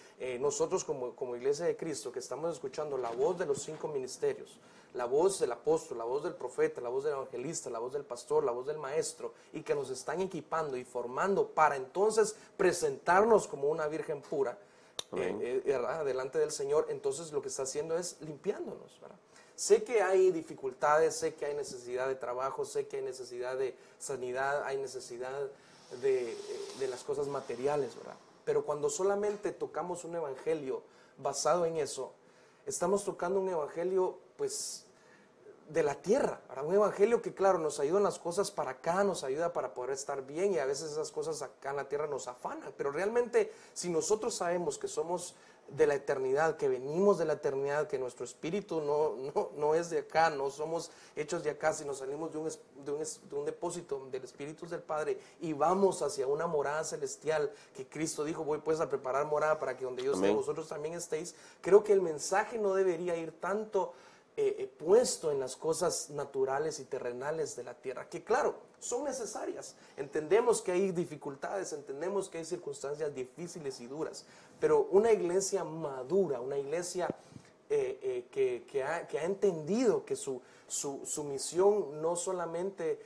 nosotros como Iglesia de Cristo, que estamos escuchando la voz de los 5 ministerios, la voz del apóstol, la voz del profeta, la voz del evangelista, la voz del pastor, la voz del maestro, y que nos están equipando y formando para entonces presentarnos como una virgen pura delante del Señor, entonces lo que está haciendo es limpiándonos, ¿verdad? Sé que hay dificultades, sé que hay necesidad de trabajo, sé que hay necesidad de sanidad, hay necesidad de las cosas materiales, ¿verdad? Pero cuando solamente tocamos un evangelio basado en eso, estamos tocando un evangelio, pues, de la tierra, ¿verdad? Un evangelio que, claro, nos ayuda en las cosas para acá, nos ayuda para poder estar bien, y a veces esas cosas acá en la tierra nos afanan. Pero realmente, si nosotros sabemos que somos de la eternidad, que venimos de la eternidad, que nuestro espíritu no es de acá, no somos hechos de acá, sino salimos de un depósito del Espíritu del Padre y vamos hacia una morada celestial, que Cristo dijo, voy pues a preparar morada para que donde yo esté, vosotros también estéis. Creo que el mensaje no debería ir tanto puesto en las cosas naturales y terrenales de la tierra, que claro, son necesarias. Entendemos que hay dificultades, entendemos que hay circunstancias difíciles y duras, pero una iglesia madura, una iglesia que ha entendido que su misión no solamente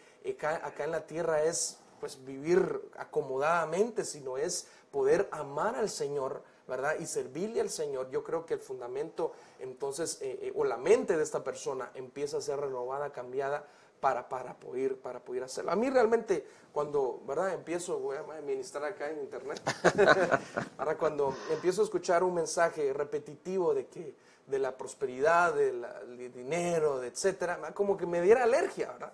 acá en la tierra es pues vivir acomodadamente, sino es poder amar al Señor, ¿verdad? Y servirle al Señor. Yo creo que el fundamento, entonces, o la mente de esta persona empieza a ser renovada, cambiada para poder hacerlo. A mí realmente, cuando, ¿verdad? Voy a ministrar acá en internet, ahora cuando empiezo a escuchar un mensaje repetitivo de la prosperidad, del dinero, etcétera, como que me diera alergia, ¿verdad?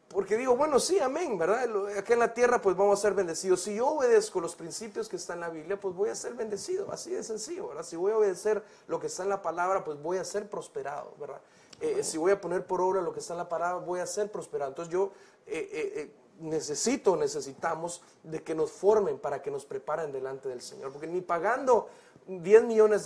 Porque digo, bueno, sí, amén, ¿verdad? Acá en la tierra pues vamos a ser bendecidos. Si yo obedezco los principios que están en la Biblia, pues voy a ser bendecido, así de sencillo, ¿verdad? Si voy a obedecer lo que está en la palabra, pues voy a ser prosperado, ¿verdad? Si voy a poner por obra lo que está en la palabra, voy a ser prosperado. Entonces yo necesitamos de que nos formen para que nos preparen delante del Señor, porque ni pagando $10 millones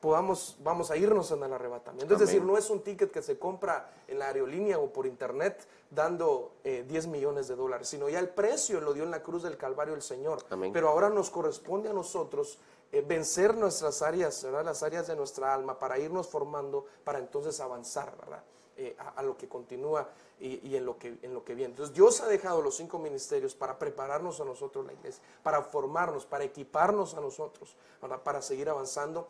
vamos a irnos en el arrebatamiento. Es decir, no es un ticket que se compra en la aerolínea o por internet dando $10 millones, sino ya el precio lo dio en la cruz del Calvario el Señor. Amén. Pero ahora nos corresponde a nosotros vencer nuestras áreas, ¿verdad? Las áreas de nuestra alma, para irnos formando, para entonces avanzar, ¿verdad? A lo que continúa y en lo que viene. Entonces Dios ha dejado los 5 ministerios para prepararnos a nosotros, la iglesia, para formarnos, para equiparnos a nosotros, ¿verdad? Para seguir avanzando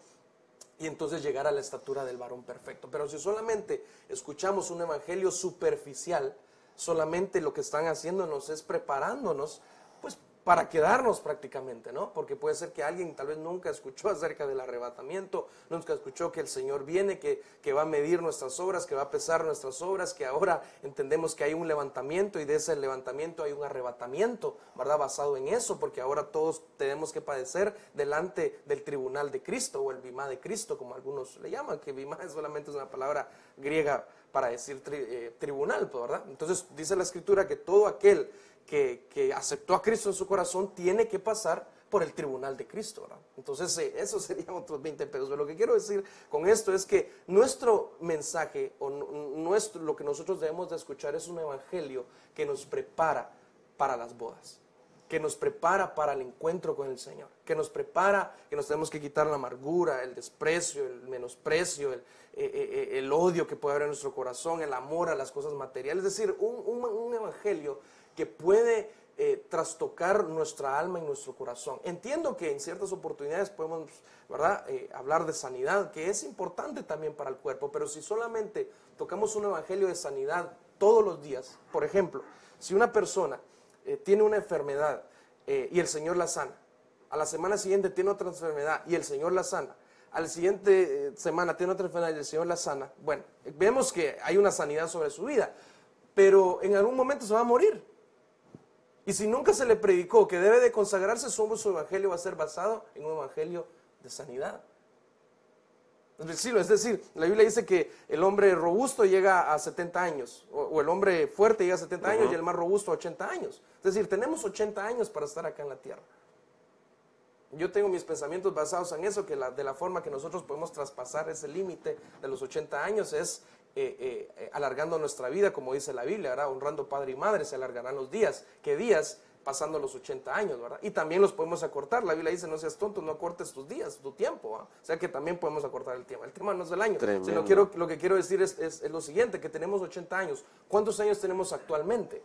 y entonces llegar a la estatura del varón perfecto. Pero si solamente escuchamos un evangelio superficial, solamente lo que están haciéndonos es preparándonos, pues para quedarnos prácticamente, ¿no? Porque puede ser que alguien tal vez nunca escuchó acerca del arrebatamiento, nunca escuchó que el Señor viene, que va a medir nuestras obras, que va a pesar nuestras obras, que ahora entendemos que hay un levantamiento y de ese levantamiento hay un arrebatamiento, ¿verdad? Basado en eso, porque ahora todos tenemos que padecer delante del tribunal de Cristo o el bimá de Cristo, como algunos le llaman, que bimá solamente es una palabra griega para decir tribunal, ¿verdad? Entonces dice la Escritura que todo aquel que aceptó a Cristo en su corazón tiene que pasar por el tribunal de Cristo, ¿verdad? Entonces eso serían otros 20 pesos. Pero lo que quiero decir con esto es que nuestro mensaje o lo que nosotros debemos de escuchar es un evangelio que nos prepara para las bodas, que nos prepara para el encuentro con el Señor, que nos prepara, que nos tenemos que quitar la amargura, el desprecio, el menosprecio, el odio que puede haber en nuestro corazón, el amor a las cosas materiales. Es decir, un evangelio que puede trastocar nuestra alma y nuestro corazón. Entiendo que en ciertas oportunidades podemos, ¿verdad? Hablar de sanidad, que es importante también para el cuerpo, pero si solamente tocamos un evangelio de sanidad todos los días, por ejemplo, si una persona tiene una enfermedad y el Señor la sana, a la semana siguiente tiene otra enfermedad y el Señor la sana, a la siguiente semana tiene otra enfermedad y el Señor la sana, bueno, vemos que hay una sanidad sobre su vida, pero en algún momento se va a morir. Y si nunca se le predicó que debe de consagrarse, su evangelio va a ser basado en un evangelio de sanidad. Es decir, la Biblia dice que el hombre robusto llega a 70 años, o el hombre fuerte llega a 70 años y el más robusto a 80 años. Es decir, tenemos 80 años para estar acá en la tierra. Yo tengo mis pensamientos basados en eso, que de la forma que nosotros podemos traspasar ese límite de los 80 años es alargando nuestra vida, como dice la Biblia, ¿verdad? Honrando padre y madre se alargarán los días. ¿Qué días? Pasando los 80 años, ¿verdad? Y también los podemos acortar. La Biblia dice, no seas tonto, no acortes tus días, tu tiempo, ¿verdad? O sea que también podemos acortar el tiempo. El tema no es del año. Sino lo que quiero decir es lo siguiente, que tenemos 80 años. ¿Cuántos años tenemos actualmente?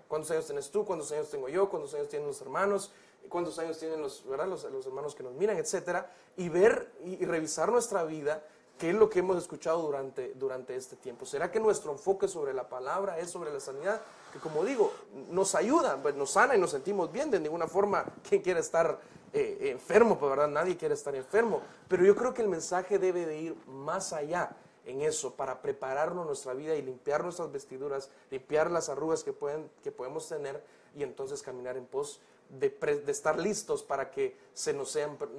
¿Cuántos años tienes tú? ¿Cuántos años tengo yo? ¿Cuántos años tienen los hermanos? ¿Cuántos años tienen ¿verdad? los hermanos que nos miran, etcétera? Y ver y revisar nuestra vida. ¿Qué es lo que hemos escuchado durante este tiempo? ¿Será que nuestro enfoque sobre la palabra es sobre la sanidad? Que como digo, nos ayuda, pues nos sana y nos sentimos bien. De ninguna forma, ¿quién quiere estar enfermo? Pues verdad, nadie quiere estar enfermo. Pero yo creo que el mensaje debe de ir más allá en eso, para prepararnos nuestra vida y limpiar nuestras vestiduras, limpiar las arrugas que podemos tener y entonces caminar en pos de estar listos para que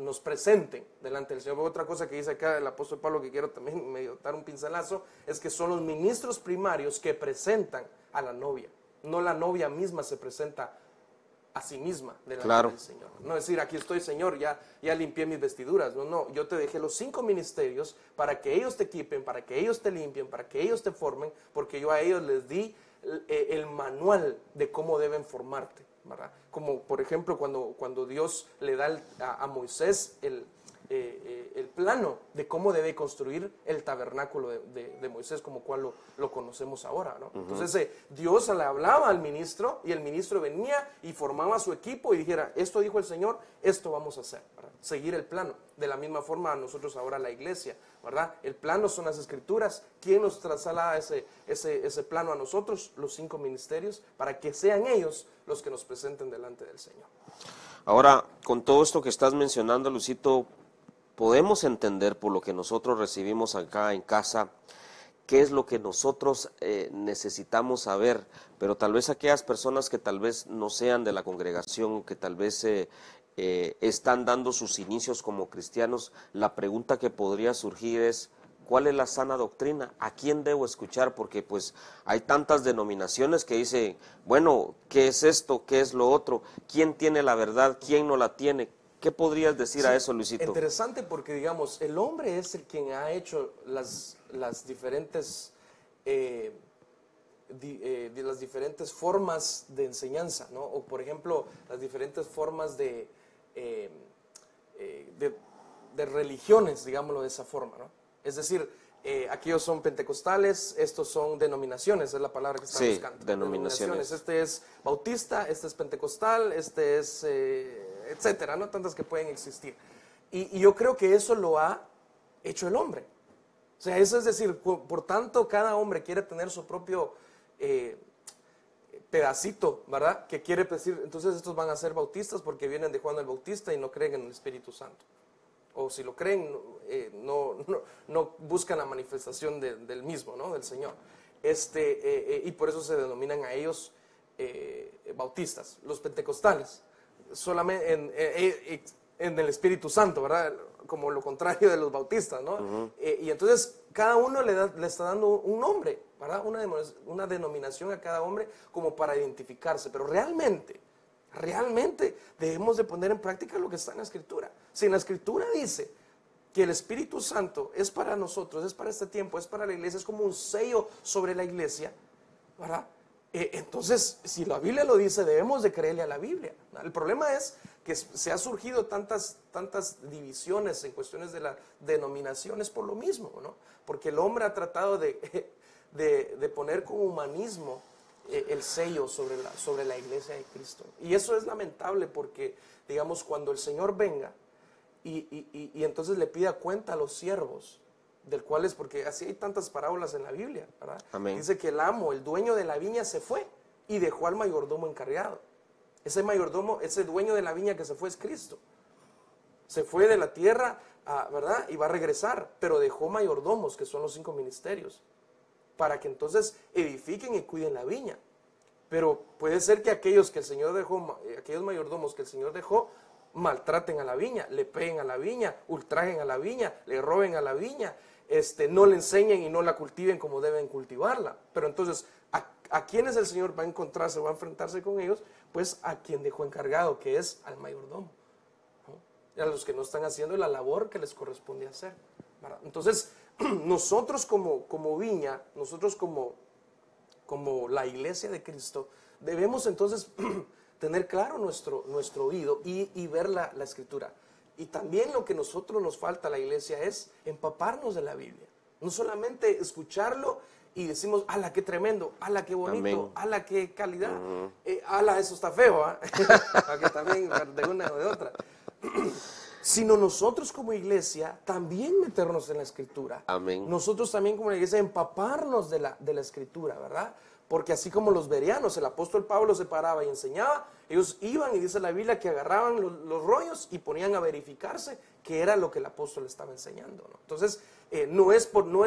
nos presenten delante del Señor. Otra cosa que dice acá el apóstol Pablo, que quiero también medio dar un pincelazo, es que son los ministros primarios que presentan a la novia. No la novia misma se presenta a sí misma delante Claro. del Señor. No decir, aquí estoy, Señor, ya limpié mis vestiduras. No, yo te dejé los 5 ministerios para que ellos te equipen, para que ellos te limpien, para que ellos te formen, porque yo a ellos les di el manual de cómo deben formarte, ¿verdad? Como por ejemplo cuando Dios le da a Moisés el plano de cómo debe construir el tabernáculo de Moisés, como cual lo conocemos ahora, ¿no? Entonces Dios le hablaba al ministro y el ministro venía y formaba su equipo y dijera, esto dijo el Señor, esto vamos a hacer, ¿verdad? Seguir el plano. De la misma forma a nosotros ahora la iglesia, ¿verdad? El plano son las escrituras. ¿Quién nos traslada ese plano a nosotros? Los 5 ministerios, para que sean ellos los que nos presenten delante del Señor. Ahora, con todo esto que estás mencionando, Luisito, podemos entender por lo que nosotros recibimos acá en casa, qué es lo que nosotros necesitamos saber, pero tal vez aquellas personas que tal vez no sean de la congregación, que tal vez están dando sus inicios como cristianos, la pregunta que podría surgir es, ¿cuál es la sana doctrina? ¿A quién debo escuchar? Porque pues hay tantas denominaciones que dicen, bueno, ¿qué es esto? ¿Qué es lo otro? ¿Quién tiene la verdad? ¿Quién no la tiene? ¿Qué podrías decir a eso, Luisito? Interesante porque, digamos, el hombre es el quien ha hecho las diferentes las diferentes formas de enseñanza, ¿no? O, por ejemplo, las diferentes formas de religiones, digámoslo de esa forma, ¿no? Es decir, aquellos son pentecostales, estos son denominaciones, es la palabra que están buscando. Denominaciones. Este es bautista, este es pentecostal, este es, etcétera, ¿no? Tantas que pueden existir. Y yo creo que eso lo ha hecho el hombre. O sea, eso es decir, por tanto, cada hombre quiere tener su propio pedacito, ¿verdad? Que quiere decir, entonces estos van a ser bautistas porque vienen de Juan el Bautista y no creen en el Espíritu Santo. O si lo creen, no buscan la manifestación del mismo, ¿no? Del Señor. Y por eso se denominan a ellos bautistas. Los pentecostales, solamente en el Espíritu Santo, ¿verdad? Como lo contrario de los bautistas, ¿no? Y entonces cada uno le está dando un nombre, ¿verdad? Una denominación a cada hombre como para identificarse. Pero realmente debemos de poner en práctica lo que está en la Escritura. Si en la Escritura dice que el Espíritu Santo es para nosotros, es para este tiempo, es para la iglesia, es como un sello sobre la iglesia, ¿verdad? Entonces, si la Biblia lo dice, debemos de creerle a la Biblia. El problema es que se ha surgido tantas divisiones en cuestiones de las denominaciones por lo mismo, ¿no? Porque el hombre ha tratado de poner con humanismo el sello sobre la iglesia de Cristo. Y eso es lamentable porque, digamos, cuando el Señor venga y entonces le pida cuenta a los siervos, del cual es, porque así hay tantas parábolas en la Biblia, ¿verdad? Amén. Dice que el amo, el dueño de la viña se fue y dejó al mayordomo encargado. Ese mayordomo, ese dueño de la viña que se fue es Cristo. Se fue de la tierra, ¿verdad? Y va a regresar, pero dejó mayordomos, que son los 5 ministerios, para que entonces edifiquen y cuiden la viña. Pero puede ser que aquellos que el Señor dejó, aquellos mayordomos que el Señor dejó, maltraten a la viña, le peguen a la viña, ultrajen a la viña, le roben a la viña, no le enseñen y no la cultiven como deben cultivarla. Pero entonces, ¿a quiénes el Señor va a encontrarse, va a enfrentarse con ellos? Pues a quien dejó encargado, que es al mayordomo, ¿no? A los que no están haciendo la labor que les corresponde hacer, ¿verdad? Entonces, nosotros como viña, nosotros como la iglesia de Cristo, debemos entonces tener claro nuestro oído y ver la Escritura. Y también lo que nosotros nos falta a la iglesia es empaparnos de la Biblia. No solamente escucharlo y decimos, ¡ala, qué tremendo! ¡Ala, qué bonito! Amén. ¡Ala, qué calidad! ¡Ala, eso está feo! ¿Eh? Aquí también, de una o de otra. Sino nosotros como iglesia también meternos en la Escritura. Amén. Nosotros también como la iglesia empaparnos de la Escritura, ¿verdad? Porque así como los bereanos, el apóstol Pablo se paraba y enseñaba, ellos iban y dice la Biblia que agarraban los rollos y ponían a verificarse qué era lo que el apóstol estaba enseñando, ¿no? Entonces, no es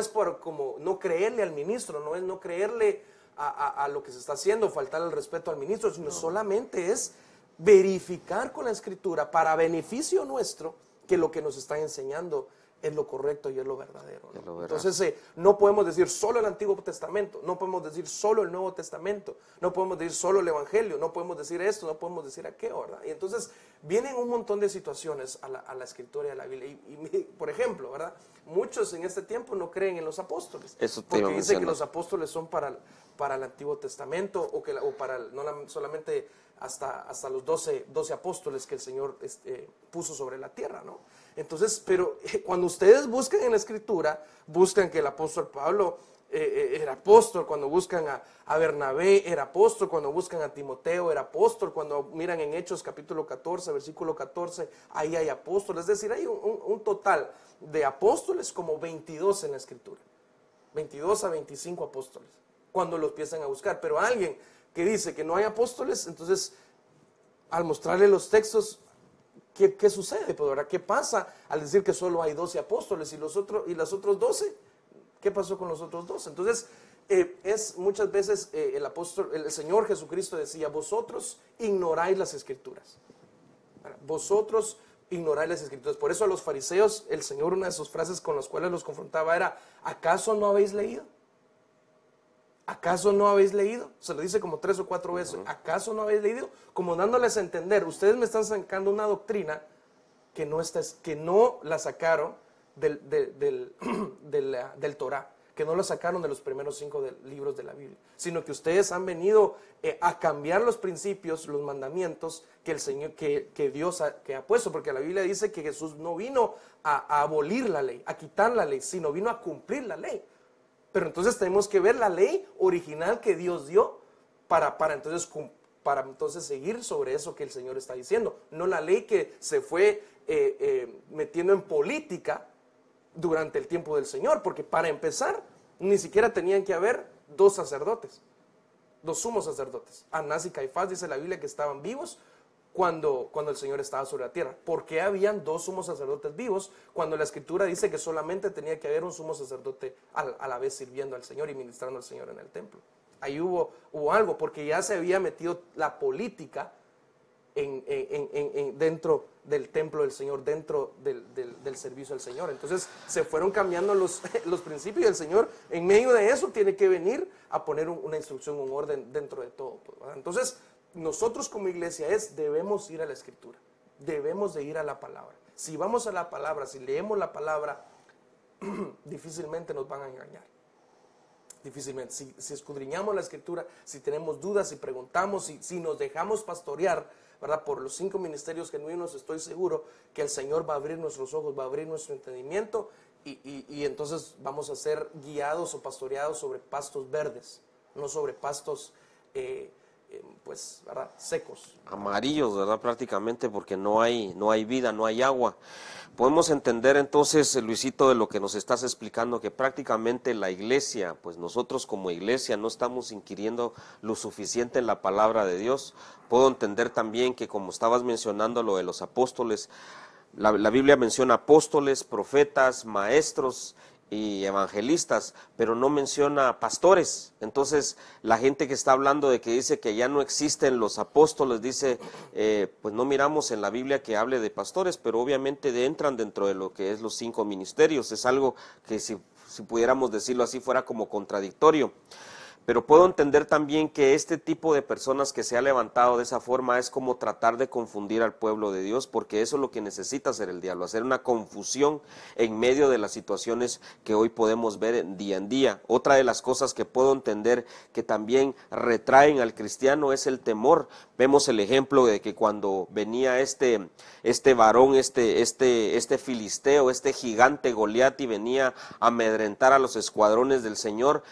por como no creerle al ministro, no es no creerle a lo que se está haciendo, faltar el respeto al ministro, sino solamente es verificar con la Escritura para beneficio nuestro que lo que nos está enseñando es lo correcto y es lo verdadero, ¿no? Es lo verdad. Entonces no podemos decir solo el Antiguo Testamento, no podemos decir solo el Nuevo Testamento, no podemos decir solo el Evangelio, no podemos decir esto, no podemos decir aquello, ¿verdad? Y entonces vienen un montón de situaciones a la Escritura y a la Biblia. Por ejemplo, ¿verdad? Muchos en este tiempo no creen en los apóstoles, Eso te porque iba a dicen que mencionar. los apóstoles son para el Antiguo Testamento o para no solamente hasta los 12 apóstoles que el Señor puso sobre la tierra, ¿no? Entonces, pero cuando ustedes buscan en la Escritura, buscan que el apóstol Pablo era apóstol, cuando buscan a Bernabé era apóstol, cuando buscan a Timoteo era apóstol, cuando miran en Hechos capítulo 14, versículo 14, ahí hay apóstoles, es decir, hay un total de apóstoles como 22 en la Escritura, 22 a 25 apóstoles, cuando los empiezan a buscar, pero alguien que dice que no hay apóstoles, entonces al mostrarle los textos, ¿qué sucede? Pues, ¿verdad? ¿Qué pasa al decir que solo hay 12 apóstoles y los otros 12? ¿Qué pasó con los otros 12? Entonces, muchas veces el Señor Jesucristo decía, vosotros ignoráis las Escrituras. Vosotros ignoráis las Escrituras. Por eso a los fariseos, el Señor, una de sus frases con las cuales los confrontaba era, ¿acaso no habéis leído? ¿Acaso no habéis leído? Se lo dice como 3 o 4 veces. ¿Acaso no habéis leído? Como dándoles a entender, ustedes me están sacando una doctrina que no la sacaron del Torah, que no la sacaron de los primeros 5 libros de la Biblia, sino que ustedes han venido a cambiar los principios, los mandamientos que el Señor, que Dios ha puesto, porque la Biblia dice que Jesús no vino a abolir la ley, a quitar la ley, sino vino a cumplir la ley. Pero entonces tenemos que ver la ley original que Dios dio para entonces seguir sobre eso que el Señor está diciendo. No la ley que se fue metiendo en política durante el tiempo del Señor. Porque para empezar, ni siquiera tenían que haber 2 sacerdotes, 2 sumos sacerdotes. Anás y Caifás, dice la Biblia, que estaban vivos cuando el Señor estaba sobre la tierra. ¿Por qué habían 2 sumos sacerdotes vivos cuando la Escritura dice que solamente tenía que haber un sumo sacerdote a la vez sirviendo al Señor y ministrando al Señor en el templo? Ahí hubo algo, porque ya se había metido la política dentro del templo del Señor, dentro del servicio al Señor. Entonces se fueron cambiando los principios, y el Señor en medio de eso tiene que venir a poner una instrucción, un orden dentro de todo, ¿verdad? Entonces nosotros como iglesia debemos ir a la Escritura, debemos de ir a la palabra. Si vamos a la palabra, si leemos la palabra, difícilmente nos van a engañar. Difícilmente. Si escudriñamos la Escritura, si tenemos dudas, si preguntamos, si nos dejamos pastorear, ¿verdad?, por los 5 ministerios genuinos, estoy seguro que el Señor va a abrir nuestros ojos, va a abrir nuestro entendimiento y entonces vamos a ser guiados o pastoreados sobre pastos verdes, no sobre pastos pues, ¿verdad?, secos. Amarillos, ¿verdad? Prácticamente, porque no hay vida, no hay agua. Podemos entender entonces, Luisito, de lo que nos estás explicando, que prácticamente la iglesia, pues nosotros como iglesia no estamos inquiriendo lo suficiente en la palabra de Dios. Puedo entender también que, como estabas mencionando lo de los apóstoles, la Biblia menciona apóstoles, profetas, maestros y evangelistas, pero no menciona pastores. Entonces la gente que está hablando de que dice que ya no existen los apóstoles, dice, pues no miramos en la Biblia que hable de pastores, pero obviamente entran dentro de lo que es los 5 ministerios. Es algo que si pudiéramos decirlo así fuera como contradictorio. Pero puedo entender también que este tipo de personas que se ha levantado de esa forma es como tratar de confundir al pueblo de Dios, porque eso es lo que necesita hacer el diablo, hacer una confusión en medio de las situaciones que hoy podemos ver en día. Otra de las cosas que puedo entender que también retraen al cristiano es el temor. Vemos el ejemplo de que cuando venía este varón, este filisteo, este gigante Goliat, y venía a amedrentar a los escuadrones del Señor,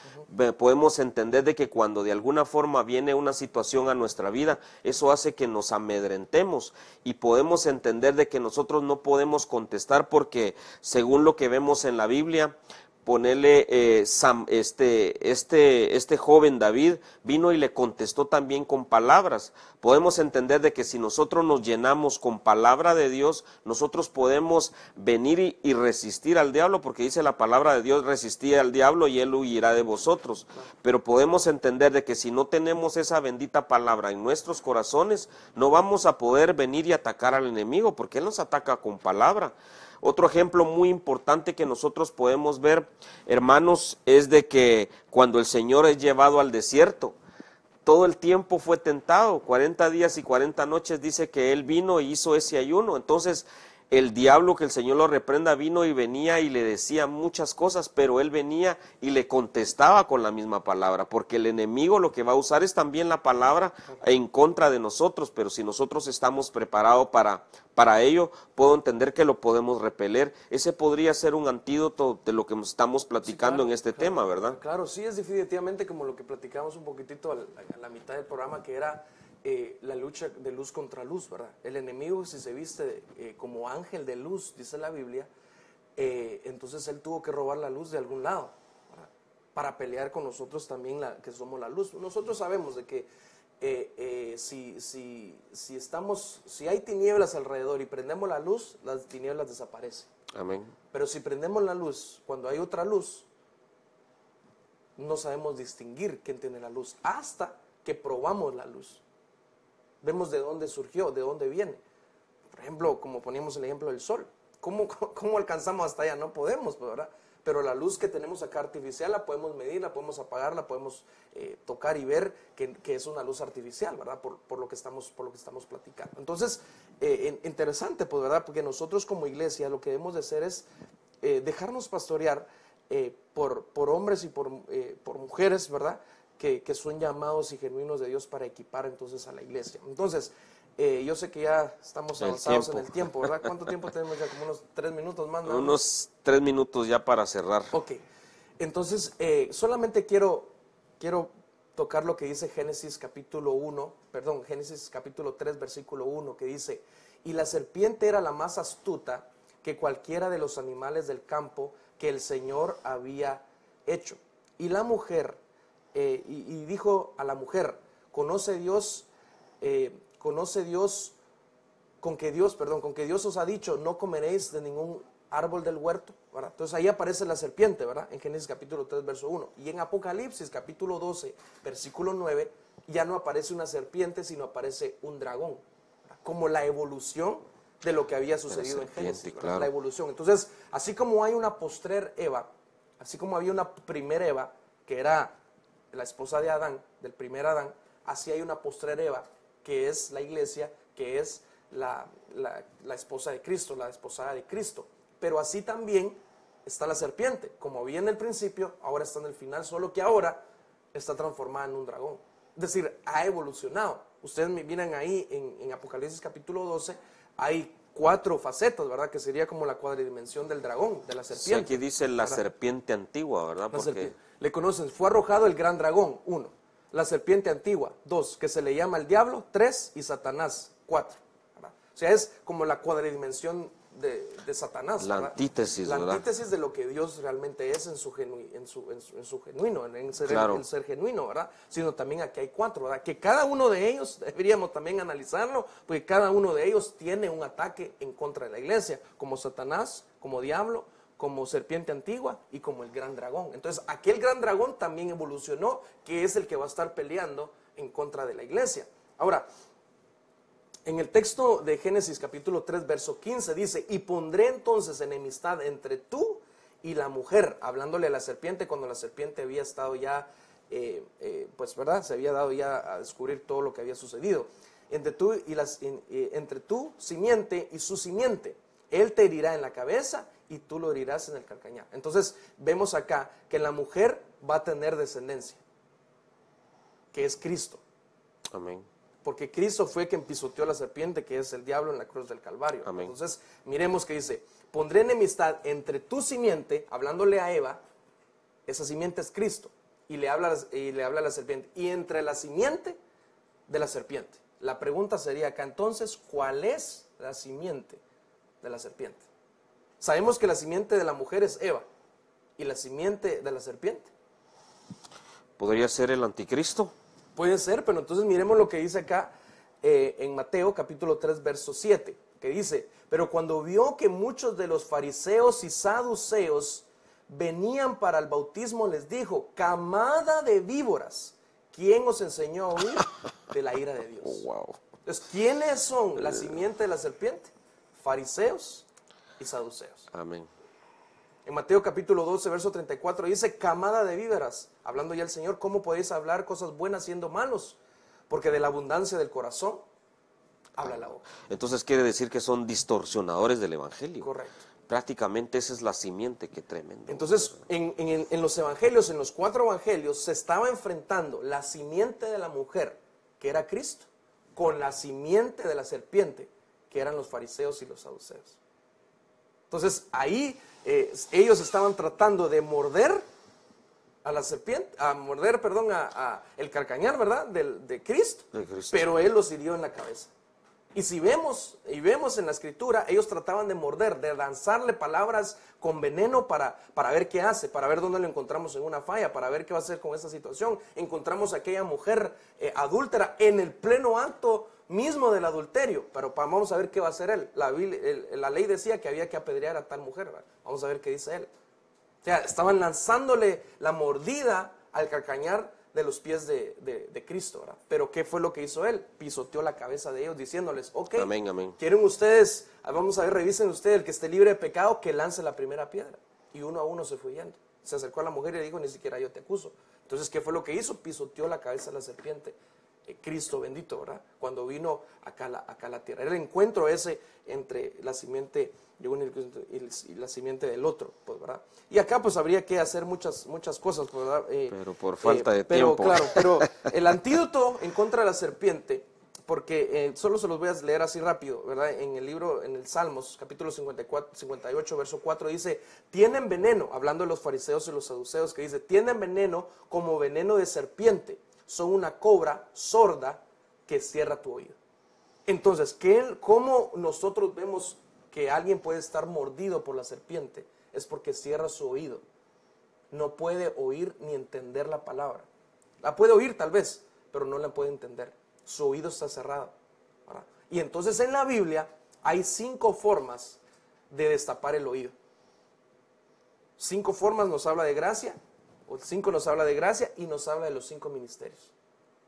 podemos entender de que cuando de alguna forma viene una situación a nuestra vida, eso hace que nos amedrentemos, y podemos entender de que nosotros no podemos contestar, porque según lo que vemos en la Biblia, ponerle este joven David vino y le contestó también con palabras. Podemos entender de que si nosotros nos llenamos con palabra de Dios, nosotros podemos venir y resistir al diablo, porque dice la palabra de Dios: resistid al diablo y él huirá de vosotros. Pero podemos entender de que si no tenemos esa bendita palabra en nuestros corazones, no vamos a poder venir y atacar al enemigo, porque él nos ataca con palabra. Otro ejemplo muy importante que nosotros podemos ver, hermanos, es de que cuando el Señor es llevado al desierto, todo el tiempo fue tentado, 40 días y 40 noches dice que Él vino y hizo ese ayuno. Entonces el diablo, que el Señor lo reprenda, vino y venía y le decía muchas cosas, pero Él venía y le contestaba con la misma palabra, porque el enemigo lo que va a usar es también la palabra en contra de nosotros, pero si nosotros estamos preparados para ello, puedo entender que lo podemos repeler. Ese podría ser un antídoto de lo que estamos platicando en este tema, ¿verdad? Claro, sí, es definitivamente como lo que platicamos un poquitito a la mitad del programa, que era la lucha de luz contra luz, ¿verdad? El enemigo, si se viste como ángel de luz, dice la Biblia, entonces él tuvo que robar la luz de algún lado, ¿verdad? Para pelear con nosotros también, que somos la luz. Nosotros sabemos de que si hay tinieblas alrededor y prendemos la luz, las tinieblas desaparecen. Amén. Pero si prendemos la luz cuando hay otra luz, no sabemos distinguir quién tiene la luz hasta que probamos la luz. Vemos de dónde surgió, de dónde viene. Por ejemplo, como poníamos el ejemplo del sol. ¿Cómo alcanzamos hasta allá? No podemos, ¿verdad? Pero la luz que tenemos acá artificial la podemos medir, la podemos apagar, la podemos tocar y ver que es una luz artificial, ¿verdad? Por lo que estamos platicando. Entonces, interesante, pues, ¿verdad? Porque nosotros como iglesia lo que debemos de hacer es dejarnos pastorear por hombres y por mujeres, ¿verdad? Que son llamados y genuinos de Dios para equipar entonces a la iglesia. Entonces, yo sé que ya estamos avanzados en el tiempo, ¿verdad? ¿Cuánto tiempo tenemos ya? Como unos 3 minutos más, ¿no? Unos 3 minutos ya para cerrar. Ok, entonces solamente quiero tocar lo que dice Génesis capítulo 3, versículo 1, que dice: y la serpiente era la más astuta que cualquiera de los animales del campo que el Señor había hecho. Y la mujer, y dijo a la mujer: conoce Dios, con que Dios os ha dicho, no comeréis de ningún árbol del huerto, ¿verdad? Entonces ahí aparece la serpiente, ¿verdad? En Génesis capítulo 3, verso 1. Y en Apocalipsis capítulo 12, versículo 9, ya no aparece una serpiente, sino aparece un dragón, ¿verdad? Como la evolución de lo que había sucedido en Génesis, claro. La evolución. Entonces, así como hay una postrer Eva, así como había una primer Eva, que era la esposa de Adán, del primer Adán, así hay una postrer Eva, que es la iglesia, que es la esposa de Cristo, la esposada de Cristo. Pero así también está la serpiente, como había en el principio, ahora está en el final, solo que ahora está transformada en un dragón. Es decir, ha evolucionado. Ustedes miran ahí en Apocalipsis capítulo 12, hay 4 facetas, ¿verdad? Que sería como la cuadridimensión del dragón, de la serpiente. Sí, aquí dice la serpiente antigua, ¿verdad? Porque le conocen, fue arrojado el gran dragón, 1. La serpiente antigua, 2, que se le llama el diablo, 3, y Satanás, 4. ¿verdad? O sea, es como la cuadridimensión de Satanás. La ¿verdad? antítesis, la ¿verdad? antítesis de lo que Dios realmente es en su genuino, en ser, claro. el ser genuino, ¿verdad? Sino también aquí hay 4, ¿verdad? Que cada uno de ellos, deberíamos también analizarlo, porque cada uno de ellos tiene un ataque en contra de la iglesia, como Satanás, como diablo, como serpiente antigua y como el gran dragón. Entonces, aquel gran dragón también evolucionó, que es el que va a estar peleando en contra de la iglesia. Ahora, en el texto de Génesis capítulo 3, verso 15 dice: y pondré entonces enemistad entre tú y la mujer, hablándole a la serpiente cuando la serpiente había estado ya, pues, ¿verdad? Se había dado ya a descubrir todo lo que había sucedido. Entre tú, simiente y su simiente. Él te herirá en la cabeza y tú lo herirás en el calcañar. Entonces, vemos acá que la mujer va a tener descendencia, que es Cristo. Amén. Porque Cristo fue quien pisoteó a la serpiente, que es el diablo, en la cruz del Calvario. Amén. Entonces, miremos que dice: pondré enemistad entre tu simiente, hablándole a Eva, esa simiente es Cristo, y le habla a la serpiente, y entre la simiente de la serpiente. La pregunta sería acá entonces: ¿cuál es la simiente de la serpiente? Sabemos que la simiente de la mujer es Eva, y la simiente de la serpiente. ¿Podría ser el anticristo? Puede ser, pero entonces miremos lo que dice acá en Mateo capítulo 3, verso 7, que dice: pero cuando vio que muchos de los fariseos y saduceos venían para el bautismo, les dijo: camada de víboras, ¿quién os enseñó a huir de la ira de Dios? Oh, wow. Entonces, ¿quiénes son la simiente de la serpiente? Fariseos y saduceos. Amén. En Mateo capítulo 12, verso 34 dice, camada de víboras, hablando ya el Señor, ¿cómo podéis hablar cosas buenas siendo malos? Porque de la abundancia del corazón habla la boca. Entonces quiere decir que son distorsionadores del evangelio. Correcto. Prácticamente esa es la simiente, que tremendo. Entonces, en los evangelios, en los 4 evangelios, se estaba enfrentando la simiente de la mujer, que era Cristo, con la simiente de la serpiente, que eran los fariseos y los saduceos. Entonces, ahí ellos estaban tratando de morder a la serpiente, el calcañar, ¿verdad?, de Cristo, pero él los hirió en la cabeza. Y si vemos en la escritura, ellos trataban de morder, de lanzarle palabras con veneno para ver qué hace, para ver dónde lo encontramos en una falla, para ver qué va a hacer con esa situación. Encontramos a aquella mujer adúltera en el pleno acto mismo del adulterio, pero vamos a ver qué va a hacer él. La ley decía que había que apedrear a tal mujer, ¿verdad? Vamos a ver qué dice él. O sea, estaban lanzándole la mordida al calcañar de los pies de Cristo, ¿verdad? Pero ¿qué fue lo que hizo él? Pisoteó la cabeza de ellos diciéndoles, ok, amén, amén. ¿Quieren ustedes, vamos a ver, revisen ustedes, el que esté libre de pecado, que lance la primera piedra? Y uno a uno se fue yendo. Se acercó a la mujer y le dijo, ni siquiera yo te acuso. Entonces, ¿qué fue lo que hizo? Pisoteó la cabeza de la serpiente. Cristo bendito, ¿verdad? Cuando vino acá a la tierra. Era el encuentro ese entre la simiente de uno y la simiente del otro, pues, ¿verdad? Y acá pues habría que hacer muchas cosas, pues, ¿verdad? Pero por falta de tiempo. Claro, pero el antídoto en contra de la serpiente, porque solo se los voy a leer así rápido, ¿verdad? En el libro, en el Salmos, capítulo 58, verso 4, dice, tienen veneno, hablando de los fariseos y los saduceos, que dice, tienen veneno como veneno de serpiente, son una cobra sorda que cierra tu oído. Entonces, ¿cómo nosotros vemos que alguien puede estar mordido por la serpiente? Es porque cierra su oído. No puede oír ni entender la palabra. La puede oír tal vez, pero no la puede entender. Su oído está cerrado, ¿verdad? Y entonces en la Biblia hay 5 formas de destapar el oído. 5 formas nos habla de gracia, o 5 nos habla de gracia y nos habla de los 5 ministerios.